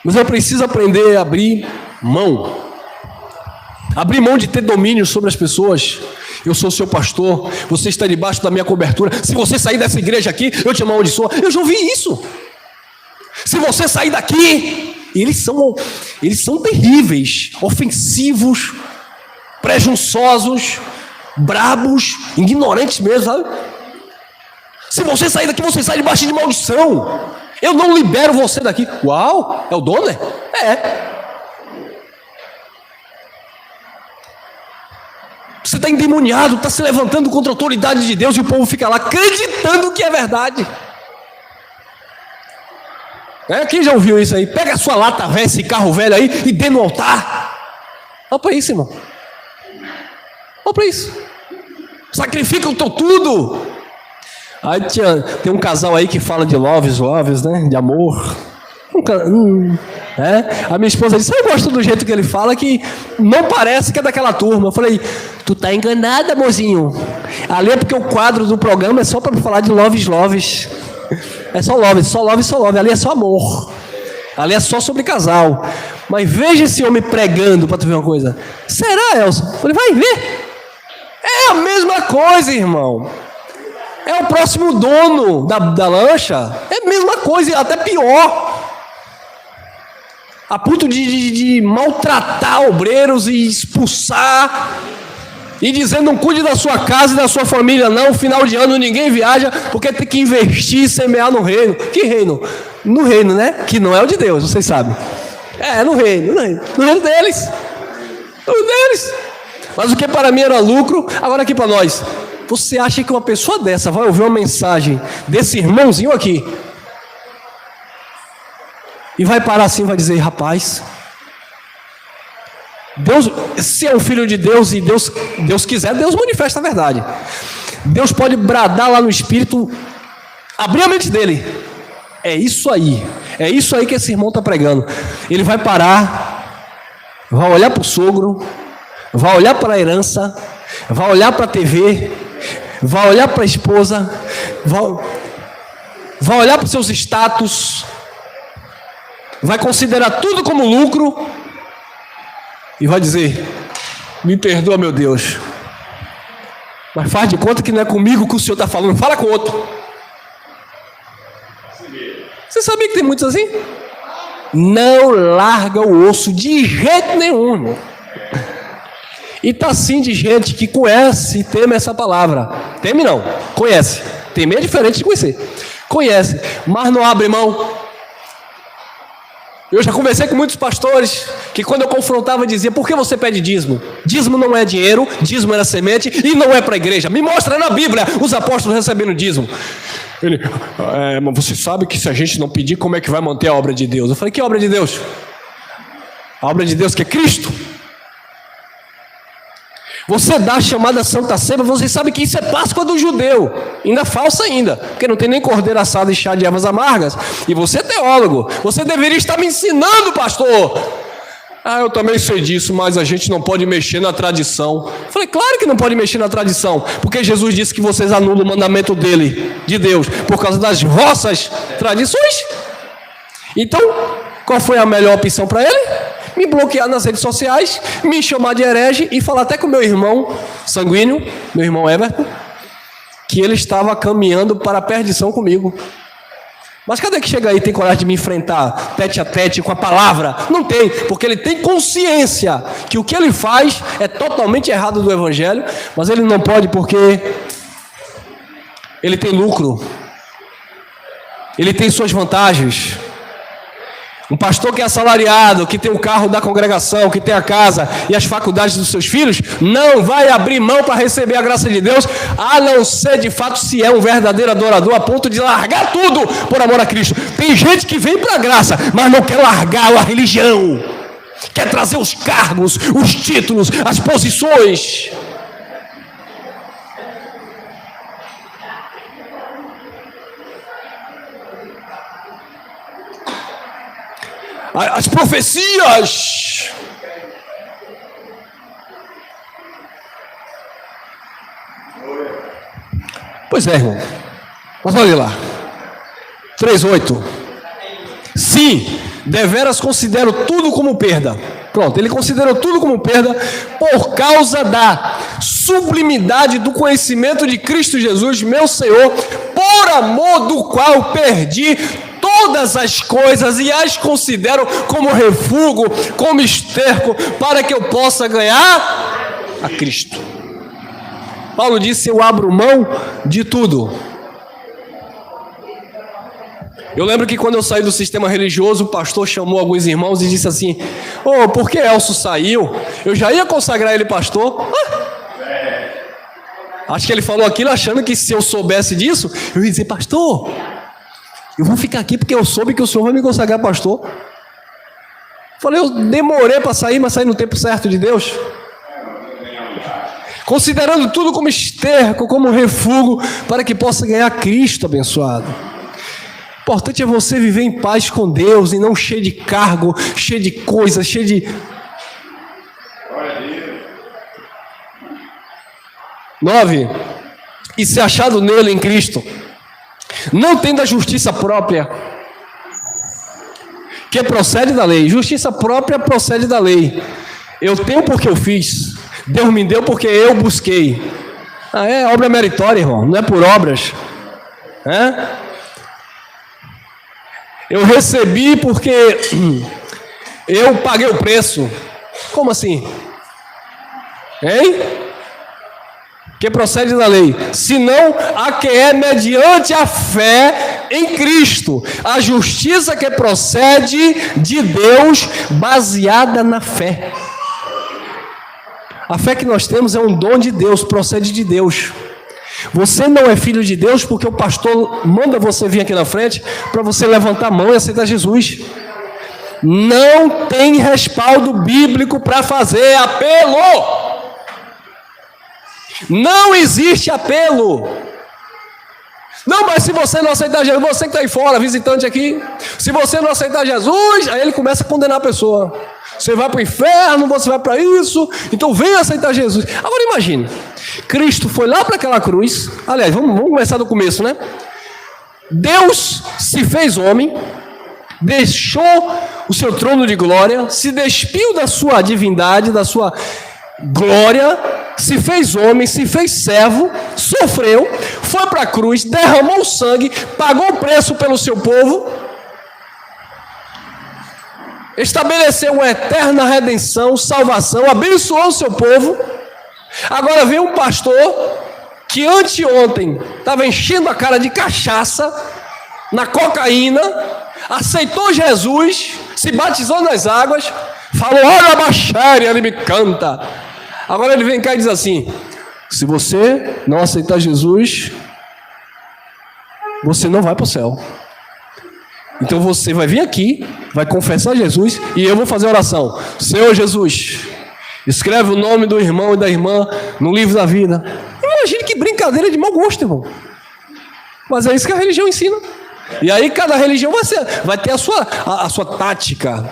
Mas eu preciso aprender a abrir mão. Abrir mão de ter domínio sobre as pessoas. Eu sou seu pastor, você está debaixo da minha cobertura. Se você sair dessa igreja aqui, eu te amaldiçoo. Eu já ouvi isso. Se você sair daqui, eles são terríveis, ofensivos, presunçosos, brabos, ignorantes mesmo, sabe? Se você sair daqui, você sai debaixo de maldição. Eu não libero você daqui. Uau, é o dono, né? É. Você está endemoniado, está se levantando contra a autoridade de Deus e o povo fica lá acreditando que é verdade. Quem já ouviu isso aí? Pega a sua lata velha, esse carro velho aí e dê no altar. Olha para isso, irmão. Olha para isso. Sacrifica o teu tudo. Aí tem um casal aí que fala de loves, né? De amor. A minha esposa disse, eu gosto do jeito que ele fala, que não parece que é daquela turma. Eu falei, tu tá enganada, amorzinho. Ali é porque o quadro do programa é só para falar de loves. É só love. Ali é só amor. Ali é só sobre casal. Mas veja esse homem pregando para tu ver uma coisa. Será, Elson? Eu falei, vai ver. É a mesma coisa, irmão. É o próximo dono da lancha. É a mesma coisa, até pior. A ponto de maltratar obreiros e expulsar. E dizer, não cuide da sua casa e da sua família, não. Final de ano ninguém viaja, porque tem que investir e semear no reino. Que reino? No reino, né? Que não é o de Deus, vocês sabem. No reino deles. No deles. Mas o que para mim era lucro, agora aqui para nós. Você acha que uma pessoa dessa vai ouvir uma mensagem desse irmãozinho aqui e vai parar assim e vai dizer, rapaz, Deus, se é um filho de Deus e Deus quiser, Deus manifesta a verdade. Deus pode bradar lá no espírito, abrir a mente dele. É isso aí que esse irmão está pregando. Ele vai parar, vai olhar para o sogro, vai olhar para a herança, vai olhar para a TV, vai olhar para a esposa, vai olhar para os seus status, vai considerar tudo como lucro e vai dizer, me perdoa, meu Deus, mas faz de conta que não é comigo que o Senhor está falando, fala com o outro. Você sabia que tem muitos assim? Não larga o osso de jeito nenhum, irmão. E está assim de gente que conhece e teme essa palavra. Teme não, conhece. Temer é diferente de conhecer. Conhece, mas não abre mão. Eu já conversei com muitos pastores que quando eu confrontava dizia, por que você pede dízimo? Dízimo não é dinheiro, dízimo era semente e não é para a igreja. Me mostra na Bíblia os apóstolos recebendo dízimo. Ele, mas você sabe que se a gente não pedir, como é que vai manter a obra de Deus? Eu falei, que obra de Deus? A obra de Deus que é Cristo. Você dá a chamada Santa Ceia, você sabe que isso é Páscoa do judeu, ainda falsa ainda, porque não tem nem cordeiro assado e chá de ervas amargas. E você é teólogo, você deveria estar me ensinando, pastor. Eu também sei disso, mas a gente não pode mexer na tradição. Eu falei, claro que não pode mexer na tradição, porque Jesus disse que vocês anulam o mandamento dele, de Deus, por causa das vossas tradições. Então, qual foi a melhor opção para ele? Me bloquear nas redes sociais, me chamar de herege e falar até com meu irmão sanguíneo, meu irmão Everton, que ele estava caminhando para a perdição comigo. Mas cadê que chega aí e tem coragem de me enfrentar tete a tete com a palavra? Não tem, porque ele tem consciência que o que ele faz é totalmente errado do evangelho, mas ele não pode porque ele tem lucro, ele tem suas vantagens. Um pastor que é assalariado, que tem o carro da congregação, que tem a casa e as faculdades dos seus filhos, não vai abrir mão para receber a graça de Deus, a não ser de fato se é um verdadeiro adorador a ponto de largar tudo por amor a Cristo. Tem gente que vem para a graça, mas não quer largar a religião, quer trazer os cargos, os títulos, as posições. As profecias. Pois é, irmão. Mas olha lá. 3:8. Sim, deveras considero tudo como perda. Pronto, ele considerou tudo como perda por causa da sublimidade do conhecimento de Cristo Jesus, meu Senhor, por amor do qual perdi todas as coisas e as considero como refúgio, como esterco, para que eu possa ganhar a Cristo. Paulo disse: eu abro mão de tudo. Eu lembro que quando eu saí do sistema religioso, o pastor chamou alguns irmãos e disse assim: por que Elcio saiu? Eu já ia consagrar ele pastor. Acho que ele falou aquilo achando que se eu soubesse disso, eu ia dizer: pastor, eu vou ficar aqui porque eu soube que o senhor vai me consagrar pastor. Falei, eu demorei para sair, mas saí no tempo certo de Deus. Considerando tudo como esterco, como refúgio, para que possa ganhar Cristo abençoado. O importante é você viver em paz com Deus e não cheio de cargo, cheio de coisas, cheio de... 9. E ser achado nele, em Cristo, não tendo a justiça própria, que procede da lei. Justiça própria procede da lei. Eu tenho porque eu fiz. Deus me deu porque eu busquei. É obra meritória, irmão. Não é por obras. Eu recebi porque eu paguei o preço. Como assim? Hein? Que procede da lei, senão a que é mediante a fé em Cristo, a justiça que procede de Deus, baseada na fé. A fé que nós temos é um dom de Deus, procede de Deus. Você não é filho de Deus porque o pastor manda você vir aqui na frente para você levantar a mão e aceitar Jesus. Não tem respaldo bíblico para fazer apelo. Não existe apelo. Não, mas se você não aceitar Jesus, você que está aí fora, visitante aqui, se você não aceitar Jesus, aí ele começa a condenar a pessoa. Você vai para o inferno, você vai para isso, então venha aceitar Jesus. Agora imagine, Cristo foi lá para aquela cruz. Aliás, vamos começar do começo, né? Deus se fez homem, deixou o seu trono de glória, se despiu da sua divindade, da sua glória, se fez homem, se fez servo, sofreu, foi para a cruz, derramou sangue, pagou o preço pelo seu povo, estabeleceu uma eterna redenção, salvação, abençoou o seu povo. Agora vem um pastor que anteontem estava enchendo a cara de cachaça, na cocaína, aceitou Jesus, se batizou nas águas, falou: olha a baixaria, ele me canta. Agora ele vem cá e diz assim: se você não aceitar Jesus, você não vai para o céu. Então você vai vir aqui, vai confessar Jesus e eu vou fazer a oração: Senhor Jesus, escreve o nome do irmão e da irmã no livro da vida. Imagine que brincadeira de mau gosto, irmão. Mas é isso que a religião ensina. E aí cada religião vai ter a sua tática,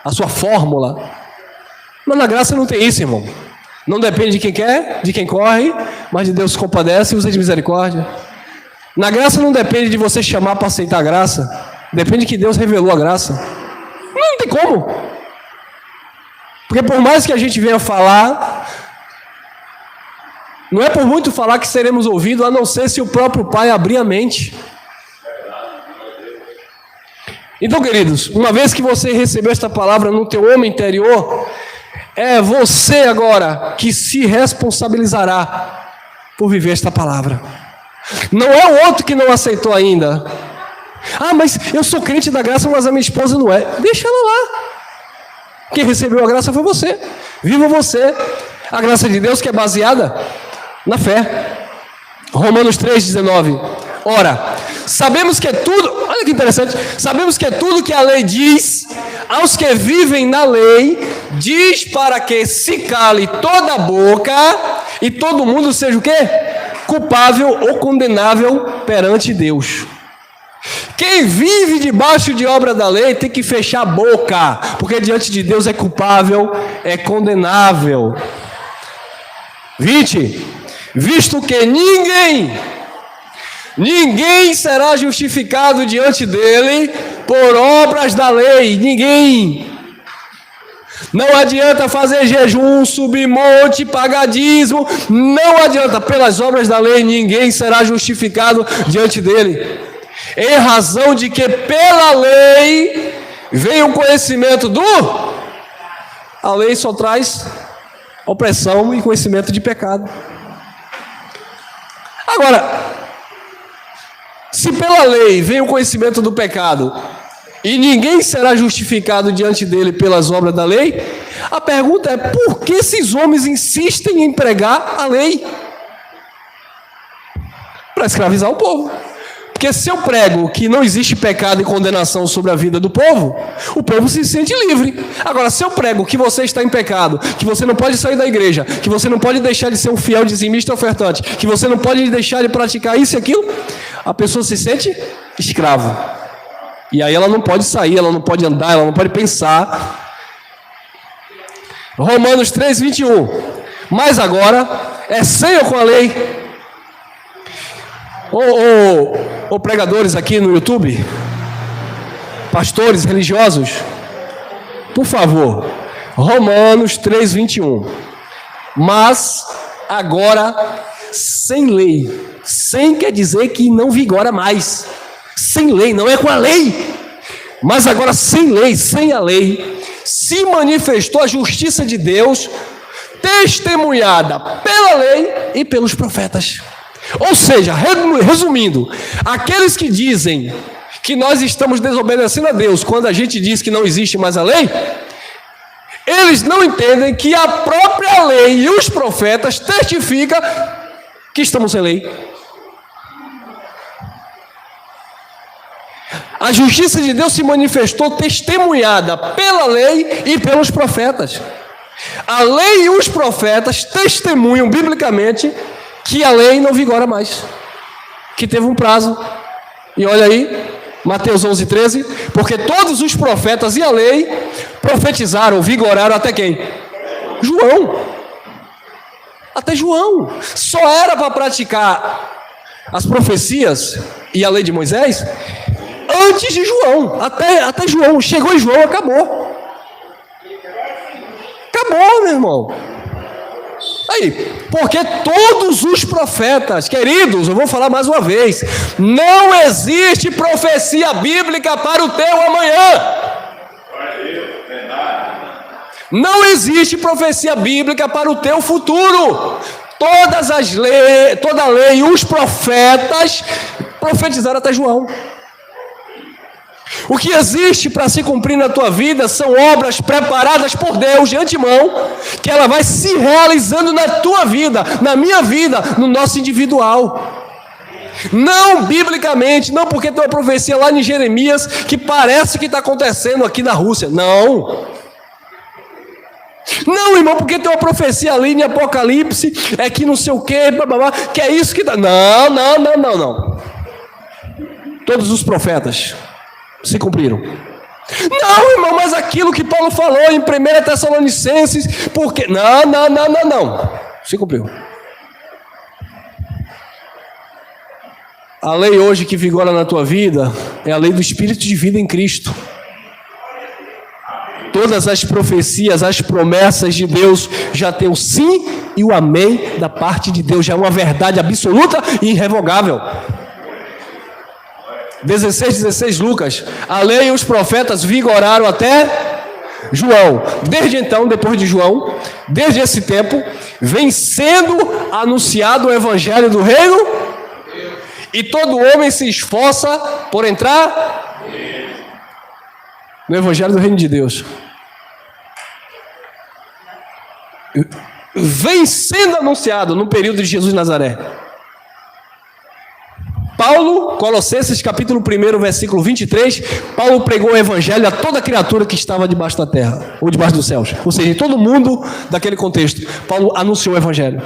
a sua fórmula. Mas na graça não tem isso, irmão. Não depende de quem quer, de quem corre, mas de Deus que compadece e usa de misericórdia. Na graça não depende de você chamar para aceitar a graça. Depende que Deus revelou a graça. Não tem como. Porque por mais que a gente venha falar, não é por muito falar que seremos ouvidos, a não ser se o próprio Pai abrir a mente. Então, queridos, uma vez que você recebeu esta palavra no teu homem interior, é você agora que se responsabilizará por viver esta palavra. Não é o outro que não aceitou ainda. Ah, mas eu sou crente da graça, mas a minha esposa não é. Deixa ela lá. Quem recebeu a graça foi você. Viva você. A graça de Deus que é baseada na fé. Romanos 3,19. Ora, sabemos que é tudo, olha que interessante, sabemos que é tudo que a lei diz aos que vivem na lei, diz para que se cale toda a boca e todo mundo seja o quê? Culpável ou condenável perante Deus. Quem vive debaixo de obra da lei tem que fechar a boca, porque diante de Deus é culpável, é condenável. 20. Visto que ninguém será justificado diante dele por obras da lei. Ninguém. Não adianta fazer jejum, subir monte, pagar dízimo. Não adianta. Pelas obras da lei, ninguém será justificado diante dele. Em razão de que pela lei vem o conhecimento A lei só traz opressão e conhecimento de pecado. Agora, se pela lei vem o conhecimento do pecado e ninguém será justificado diante dele pelas obras da lei, a pergunta é: por que esses homens insistem em pregar a lei? Para escravizar o povo. Porque se eu prego que não existe pecado e condenação sobre a vida do povo, o povo se sente livre. Agora, se eu prego que você está em pecado, que você não pode sair da igreja, que você não pode deixar de ser um fiel dizimista ofertante, que você não pode deixar de praticar isso e aquilo, a pessoa se sente escravo. E aí ela não pode sair, ela não pode andar, ela não pode pensar. Romanos 3,21. Mas agora, é sem ou com a lei? Ou pregadores aqui no YouTube, pastores religiosos, por favor, Romanos 3,21. Mas agora sem lei. Sem quer dizer que não vigora mais. Sem lei, não é com a lei. Mas agora sem lei, sem a lei, se manifestou a justiça de Deus, testemunhada pela lei e pelos profetas. Ou seja, resumindo, aqueles que dizem que nós estamos desobedecendo a Deus quando a gente diz que não existe mais a lei, eles não entendem que a própria lei e os profetas testificam que estamos sem lei. A justiça de Deus se manifestou testemunhada pela lei e pelos profetas. A lei e os profetas testemunham biblicamente que a lei não vigora mais, que teve um prazo. E olha aí, Mateus 11:13, porque todos os profetas e a lei profetizaram, vigoraram até quem? João. Até João. Só era para praticar as profecias e a lei de Moisés antes de João. Até João. Chegou em João, acabou. Acabou, meu irmão. Aí, porque todos os profetas, queridos, eu vou falar mais uma vez, não existe profecia bíblica para o teu amanhã. Não existe profecia bíblica para o teu futuro. Toda a lei e os profetas profetizaram até João. O que existe para se cumprir na tua vida são obras preparadas por Deus de antemão, que ela vai se realizando na tua vida, na minha vida, no nosso individual. Não biblicamente, não porque tem uma profecia lá em Jeremias que parece que está acontecendo aqui na Rússia. Não. Não, irmão, porque tem uma profecia ali em Apocalipse, é que não sei o que, que é isso que dá. Não. Todos os profetas se cumpriram. Não, irmão, mas aquilo que Paulo falou em 1 Tessalonicenses, porque... Não. Se cumpriu. A lei hoje que vigora na tua vida é a lei do Espírito de vida em Cristo. Todas as profecias, as promessas de Deus já tem o sim e o amém da parte de Deus. Já é uma verdade absoluta e irrevogável. 16, Lucas. A lei e os profetas vigoraram até João. Desde então, depois de João, desde esse tempo, vem sendo anunciado o evangelho do reino. E todo homem se esforça por entrar no evangelho do reino de Deus. Vem sendo anunciado no período de Jesus de Nazaré. Paulo, Colossenses capítulo 1, versículo 23, Paulo pregou o evangelho a toda criatura que estava debaixo da terra, ou debaixo dos céus. Ou seja, em todo mundo daquele contexto, Paulo anunciou o evangelho.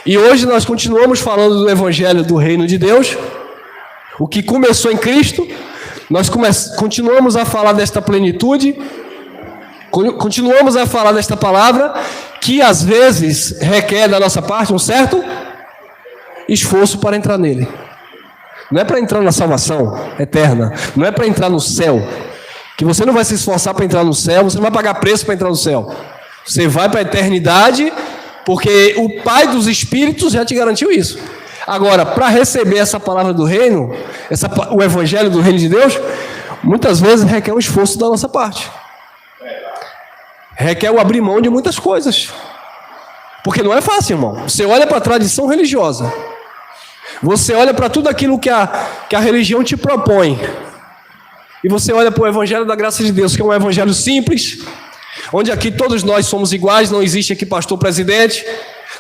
E hoje nós continuamos falando do evangelho do reino de Deus, o que começou em Cristo. Nós continuamos a falar desta plenitude, continuamos a falar desta palavra, que às vezes requer da nossa parte um certo esforço para entrar nele. Não é para entrar na salvação eterna, não é para entrar no céu, que você não vai se esforçar para entrar no céu, você não vai pagar preço para entrar no céu. Você vai para a eternidade, porque o Pai dos Espíritos já te garantiu isso. Agora, para receber essa palavra do reino, o evangelho do reino de Deus, muitas vezes requer um esforço da nossa parte. Requer o abrir mão de muitas coisas. Porque não é fácil, irmão. Você olha para a tradição religiosa, você olha para tudo aquilo que a religião te propõe, e você olha para o evangelho da graça de Deus, que é um evangelho simples, onde aqui todos nós somos iguais, não existe aqui pastor presidente,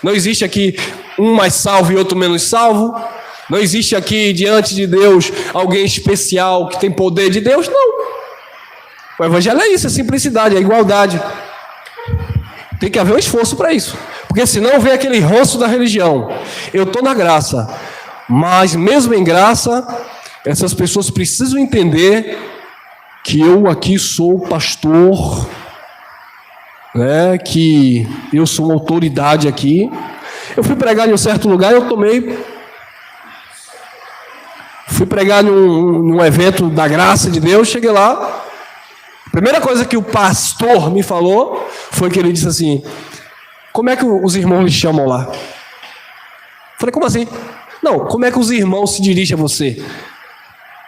não existe aqui um mais salvo e outro menos salvo, não existe aqui diante de Deus alguém especial que tem poder de Deus, não. O evangelho é isso, é simplicidade, é igualdade. Tem que haver um esforço para isso, porque senão vem aquele ranço da religião. Eu estou na graça, mas mesmo em graça, essas pessoas precisam entender que eu aqui sou pastor, né, que eu sou uma autoridade aqui. Eu fui pregar em um certo lugar e fui pregar num evento da graça de Deus. Cheguei lá, a primeira coisa que o pastor me falou foi que ele disse assim: como é que os irmãos me chamam lá? Eu falei: como assim? Não, como é que os irmãos se dirigem a você?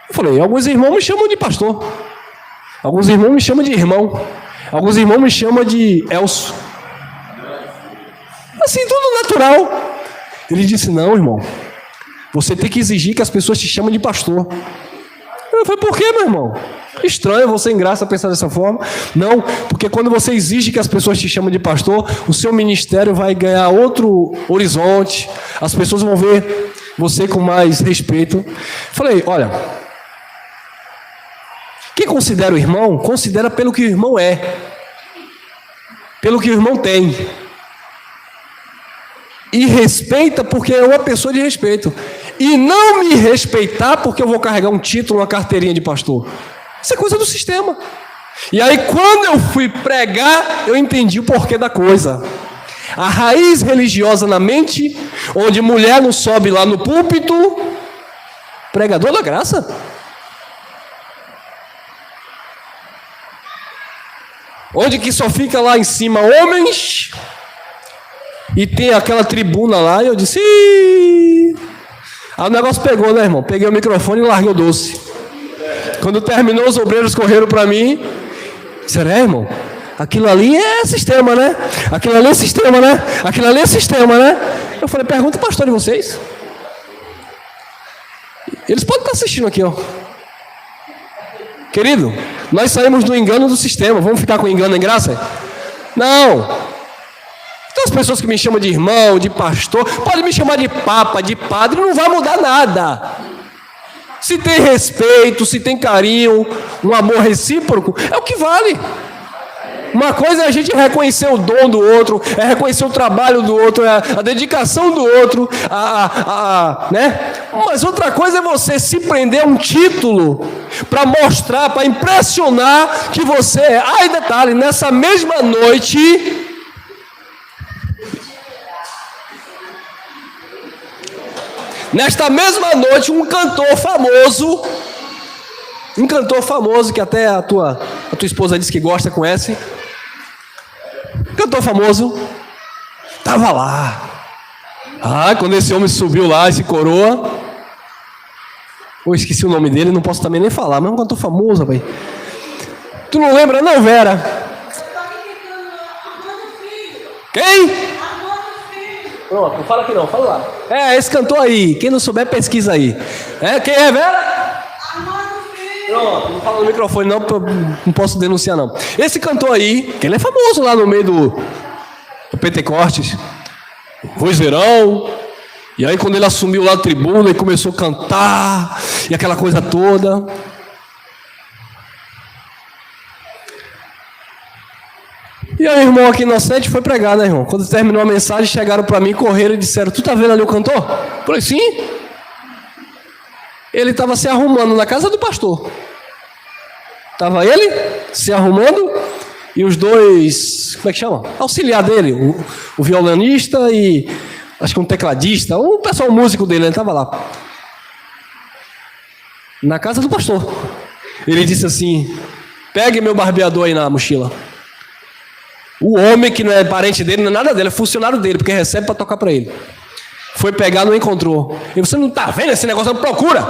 Eu falei: alguns irmãos me chamam de pastor, alguns irmãos me chamam de irmão, alguns irmãos me chamam de Elcio. Assim, tudo natural. Ele disse: não, irmão, você tem que exigir que as pessoas te chamem de pastor. Eu falei: por quê, meu irmão? Estranho você, em graça, pensar dessa forma. Não, porque quando você exige que as pessoas te chamem de pastor, o seu ministério vai ganhar outro horizonte, as pessoas vão ver você com mais respeito. Falei: olha, quem considera o irmão, considera pelo que o irmão é, pelo que o irmão tem, e respeita porque é uma pessoa de respeito, e não me respeitar porque eu vou carregar um título, uma carteirinha de pastor. Isso é coisa do sistema. E aí, quando eu fui pregar, eu entendi o porquê da coisa. A raiz religiosa na mente, onde mulher não sobe lá no púlpito, pregador da graça. Onde que só fica lá em cima homens, e tem aquela tribuna lá, e eu disse: ih! Aí o negócio pegou, né, irmão? Peguei o microfone e larguei o doce. Quando terminou, os obreiros correram para mim. Será, irmão? Aquilo ali é sistema, né? Aquilo ali é sistema, né? Aquilo ali é sistema, né? Eu falei: pergunta o pastor de vocês. Eles podem estar assistindo aqui, ó. Querido, nós saímos do engano do sistema. Vamos ficar com engano em graça? Não. Então as pessoas que me chamam de irmão, de pastor, podem me chamar de papa, de padre, não vai mudar nada. Se tem respeito, se tem carinho, um amor recíproco, é o que vale. Uma coisa é a gente reconhecer o dom do outro, é reconhecer o trabalho do outro, é a dedicação do outro, né? Mas outra coisa é você se prender a um título para mostrar, para impressionar que você é. E detalhe, nessa mesma noite, Nesta mesma noite, um cantor famoso, que até a tua esposa disse que gosta, conhece. Um cantor famoso, estava lá. Quando esse homem subiu lá, esse coroa, eu esqueci o nome dele, não posso também nem falar, mas é um cantor famoso, rapaz. Tu não lembra não, Vera? Quem? Pronto, não fala aqui não, fala lá. Esse cantor aí, quem não souber, pesquisa aí. Quem é, Vera? Pronto, não fala no microfone não posso denunciar não. Esse cantor aí, que ele é famoso lá no meio do Pentecostes, vozeirão. E aí quando ele assumiu lá a tribuna e começou a cantar, e aquela coisa toda. E aí, irmão aqui inocente foi pregar, né, irmão? Quando terminou a mensagem, chegaram para mim, correram e disseram: tu tá vendo ali o cantor? Eu falei: sim. Ele estava se arrumando na casa do pastor. Estava ele se arrumando e os dois, como é que chama? Auxiliar dele, o violonista e acho que um tecladista, o pessoal músico dele, ele estava lá. Na casa do pastor. Ele disse assim: pegue meu barbeador aí na mochila. O homem que não é parente dele, não é nada dele, é funcionário dele, porque recebe para tocar para ele. Foi pegar, não encontrou. E você não está vendo esse negócio? Procura.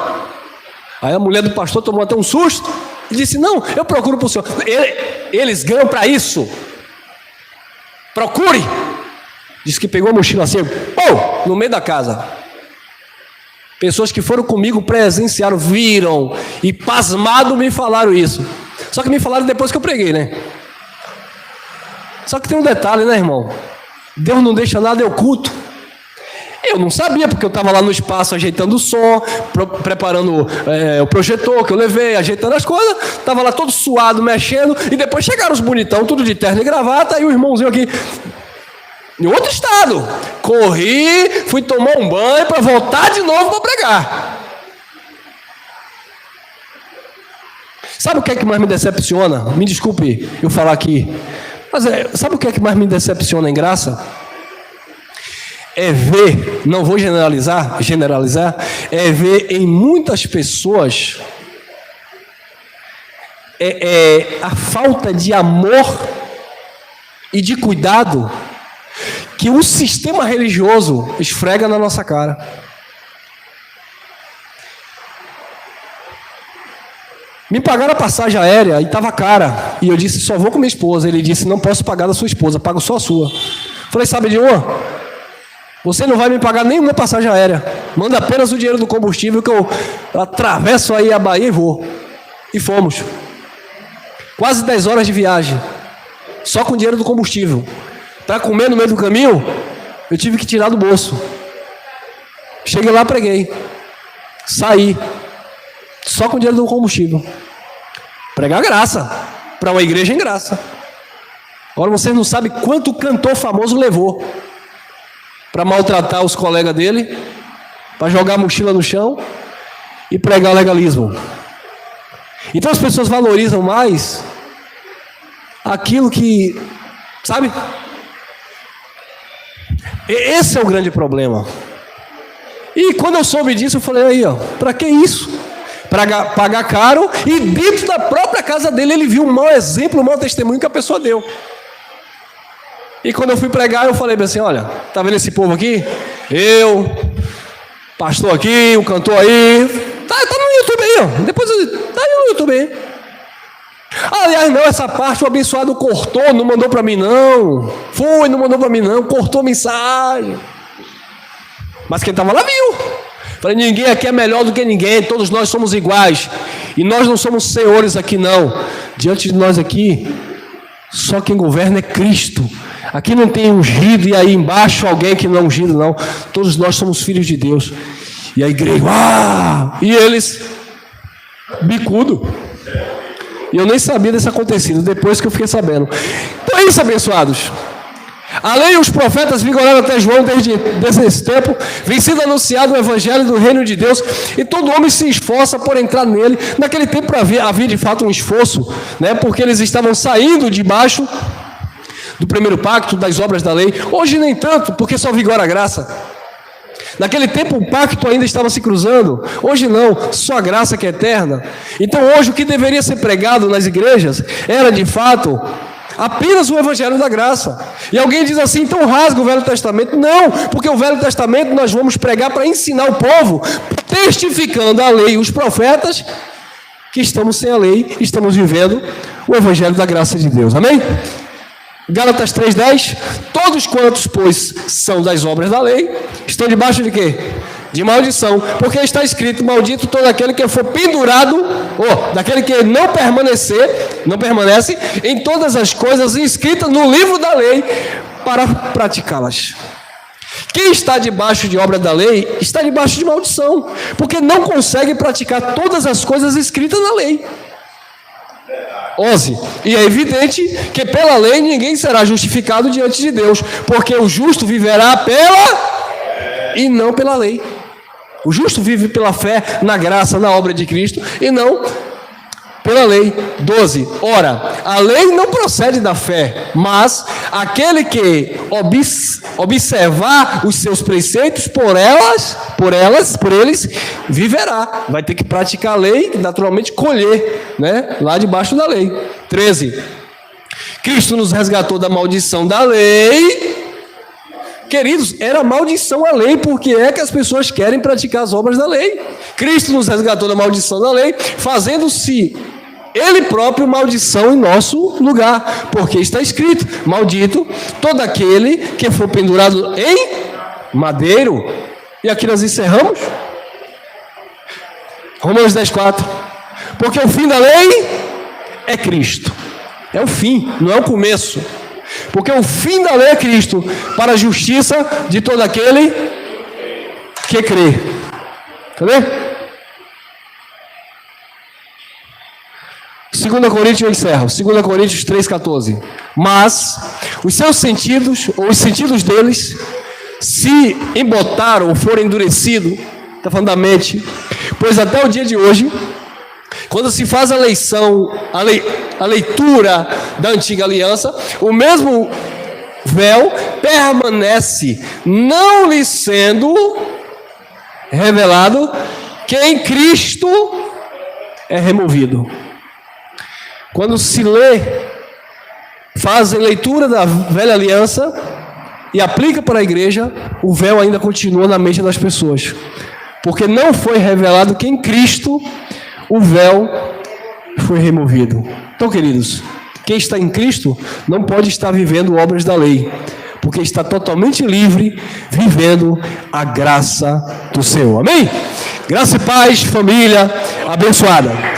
Aí a mulher do pastor tomou até um susto e disse: não, eu procuro para o senhor. Eles ganham para isso. Procure. Disse que pegou a mochila assim, no meio da casa. Pessoas que foram comigo presenciaram, viram e pasmado me falaram isso. Só que me falaram depois que eu preguei, né? Só que tem um detalhe, né, irmão? Deus não deixa nada oculto. Eu não sabia, porque eu estava lá no espaço ajeitando o som, preparando o projetor que eu levei, ajeitando as coisas. Estava lá todo suado, mexendo. E depois chegaram os bonitão, tudo de terno e gravata. E o irmãozinho aqui, em outro estado. Corri, fui tomar um banho para voltar de novo para pregar. Sabe o que é que mais me decepciona? Me desculpe eu falar aqui. Mas sabe o que é que mais me decepciona em graça? É ver, não vou generalizar, é ver em muitas pessoas a falta de amor e de cuidado que o sistema religioso esfrega na nossa cara. Me pagaram a passagem aérea e estava cara. E eu disse: só vou com minha esposa. Ele disse: não posso pagar da sua esposa, pago só a sua. Falei: sabe de uma? Você não vai me pagar nenhuma passagem aérea. Manda apenas o dinheiro do combustível que eu atravesso aí a Bahia e vou. E fomos. Quase 10 horas de viagem. Só com o dinheiro do combustível. Para comer no meio do caminho, eu tive que tirar do bolso. Cheguei lá, preguei. Saí. Só com o dinheiro do combustível. Pregar graça. Para uma igreja em graça. Agora vocês não sabem quanto o cantor famoso levou para maltratar os colegas dele, para jogar a mochila no chão e pregar legalismo. Então as pessoas valorizam mais aquilo que, sabe? Esse é o grande problema. E quando eu soube disso, eu falei: aí, para que isso? Para pagar caro, e dentro da própria casa dele ele viu um mau exemplo, um mau testemunho que a pessoa deu. E quando eu fui pregar, eu falei assim: olha, tá vendo esse povo aqui? Eu, pastor aqui, o cantor aí, tá no YouTube aí, depois tá aí no YouTube aí. Aliás, não, essa parte o abençoado cortou, não mandou para mim não. Não mandou para mim não, cortou a mensagem. Mas quem estava lá viu. Falei: ninguém aqui é melhor do que ninguém, todos nós somos iguais. E nós não somos senhores aqui não. Diante de nós aqui, só quem governa é Cristo. Aqui não tem ungido e aí embaixo alguém que não é ungido não. Todos nós somos filhos de Deus. E a igreja, e eles, bicudo. E eu nem sabia desse acontecido, depois que eu fiquei sabendo. Então é isso, abençoados. A lei e os profetas vigoraram até João desde esse tempo, vem sendo anunciado o evangelho do reino de Deus, e todo homem se esforça por entrar nele. Naquele tempo havia de fato um esforço, né, porque eles estavam saindo debaixo do primeiro pacto, das obras da lei. Hoje nem tanto, porque só vigora a graça. Naquele tempo o pacto ainda estava se cruzando. Hoje não, só a graça que é eterna. Então hoje o que deveria ser pregado nas igrejas era de fato apenas o evangelho da graça. E alguém diz assim, então rasga o Velho Testamento. Não, porque o Velho Testamento nós vamos pregar para ensinar o povo, testificando a lei e os profetas, que estamos sem a lei, estamos vivendo o evangelho da graça de Deus. Amém? Gálatas 3:10, todos quantos, pois, são das obras da lei, estão debaixo de quê? De maldição, porque está escrito, maldito todo aquele que for pendurado, ou daquele que não permanece em todas as coisas inscritas no livro da lei, para praticá-las. Quem está debaixo de obra da lei, está debaixo de maldição, porque não consegue praticar todas as coisas escritas na lei. 11. E é evidente que pela lei ninguém será justificado diante de Deus, porque o justo viverá pela e não pela lei. O justo vive pela fé na graça, na obra de Cristo, e não pela lei. 12. Ora, a lei não procede da fé, mas aquele que observar os seus preceitos por eles, viverá. Vai ter que praticar a lei e naturalmente colher, né? Lá debaixo da lei. 13. Cristo nos resgatou da maldição da lei. Queridos, era maldição a lei, porque é que as pessoas querem praticar as obras da lei. Cristo nos resgatou da maldição da lei, fazendo-se Ele próprio maldição em nosso lugar, porque está escrito, maldito todo aquele que for pendurado em madeiro. E aqui nós encerramos, Romanos 10:4, porque o fim da lei é Cristo, é o fim, não é o começo, porque o fim da lei é Cristo, para a justiça de todo aquele que crê. Cadê? 2 Coríntios, eu encerro, 2 Coríntios 3,14. Mas os seus sentidos, ou os sentidos deles, se embotaram ou forem endurecidos, está falando da mente, pois até o dia de hoje, quando se faz a leitura da antiga aliança, o mesmo véu permanece, não lhe sendo revelado que em Cristo é removido. Quando se lê, faz a leitura da velha aliança e aplica para a igreja, o véu ainda continua na mente das pessoas, porque não foi revelado que em Cristo o véu foi removido. Então, queridos, quem está em Cristo não pode estar vivendo obras da lei, porque está totalmente livre, vivendo a graça do Senhor. Amém? Graça e paz, família abençoada.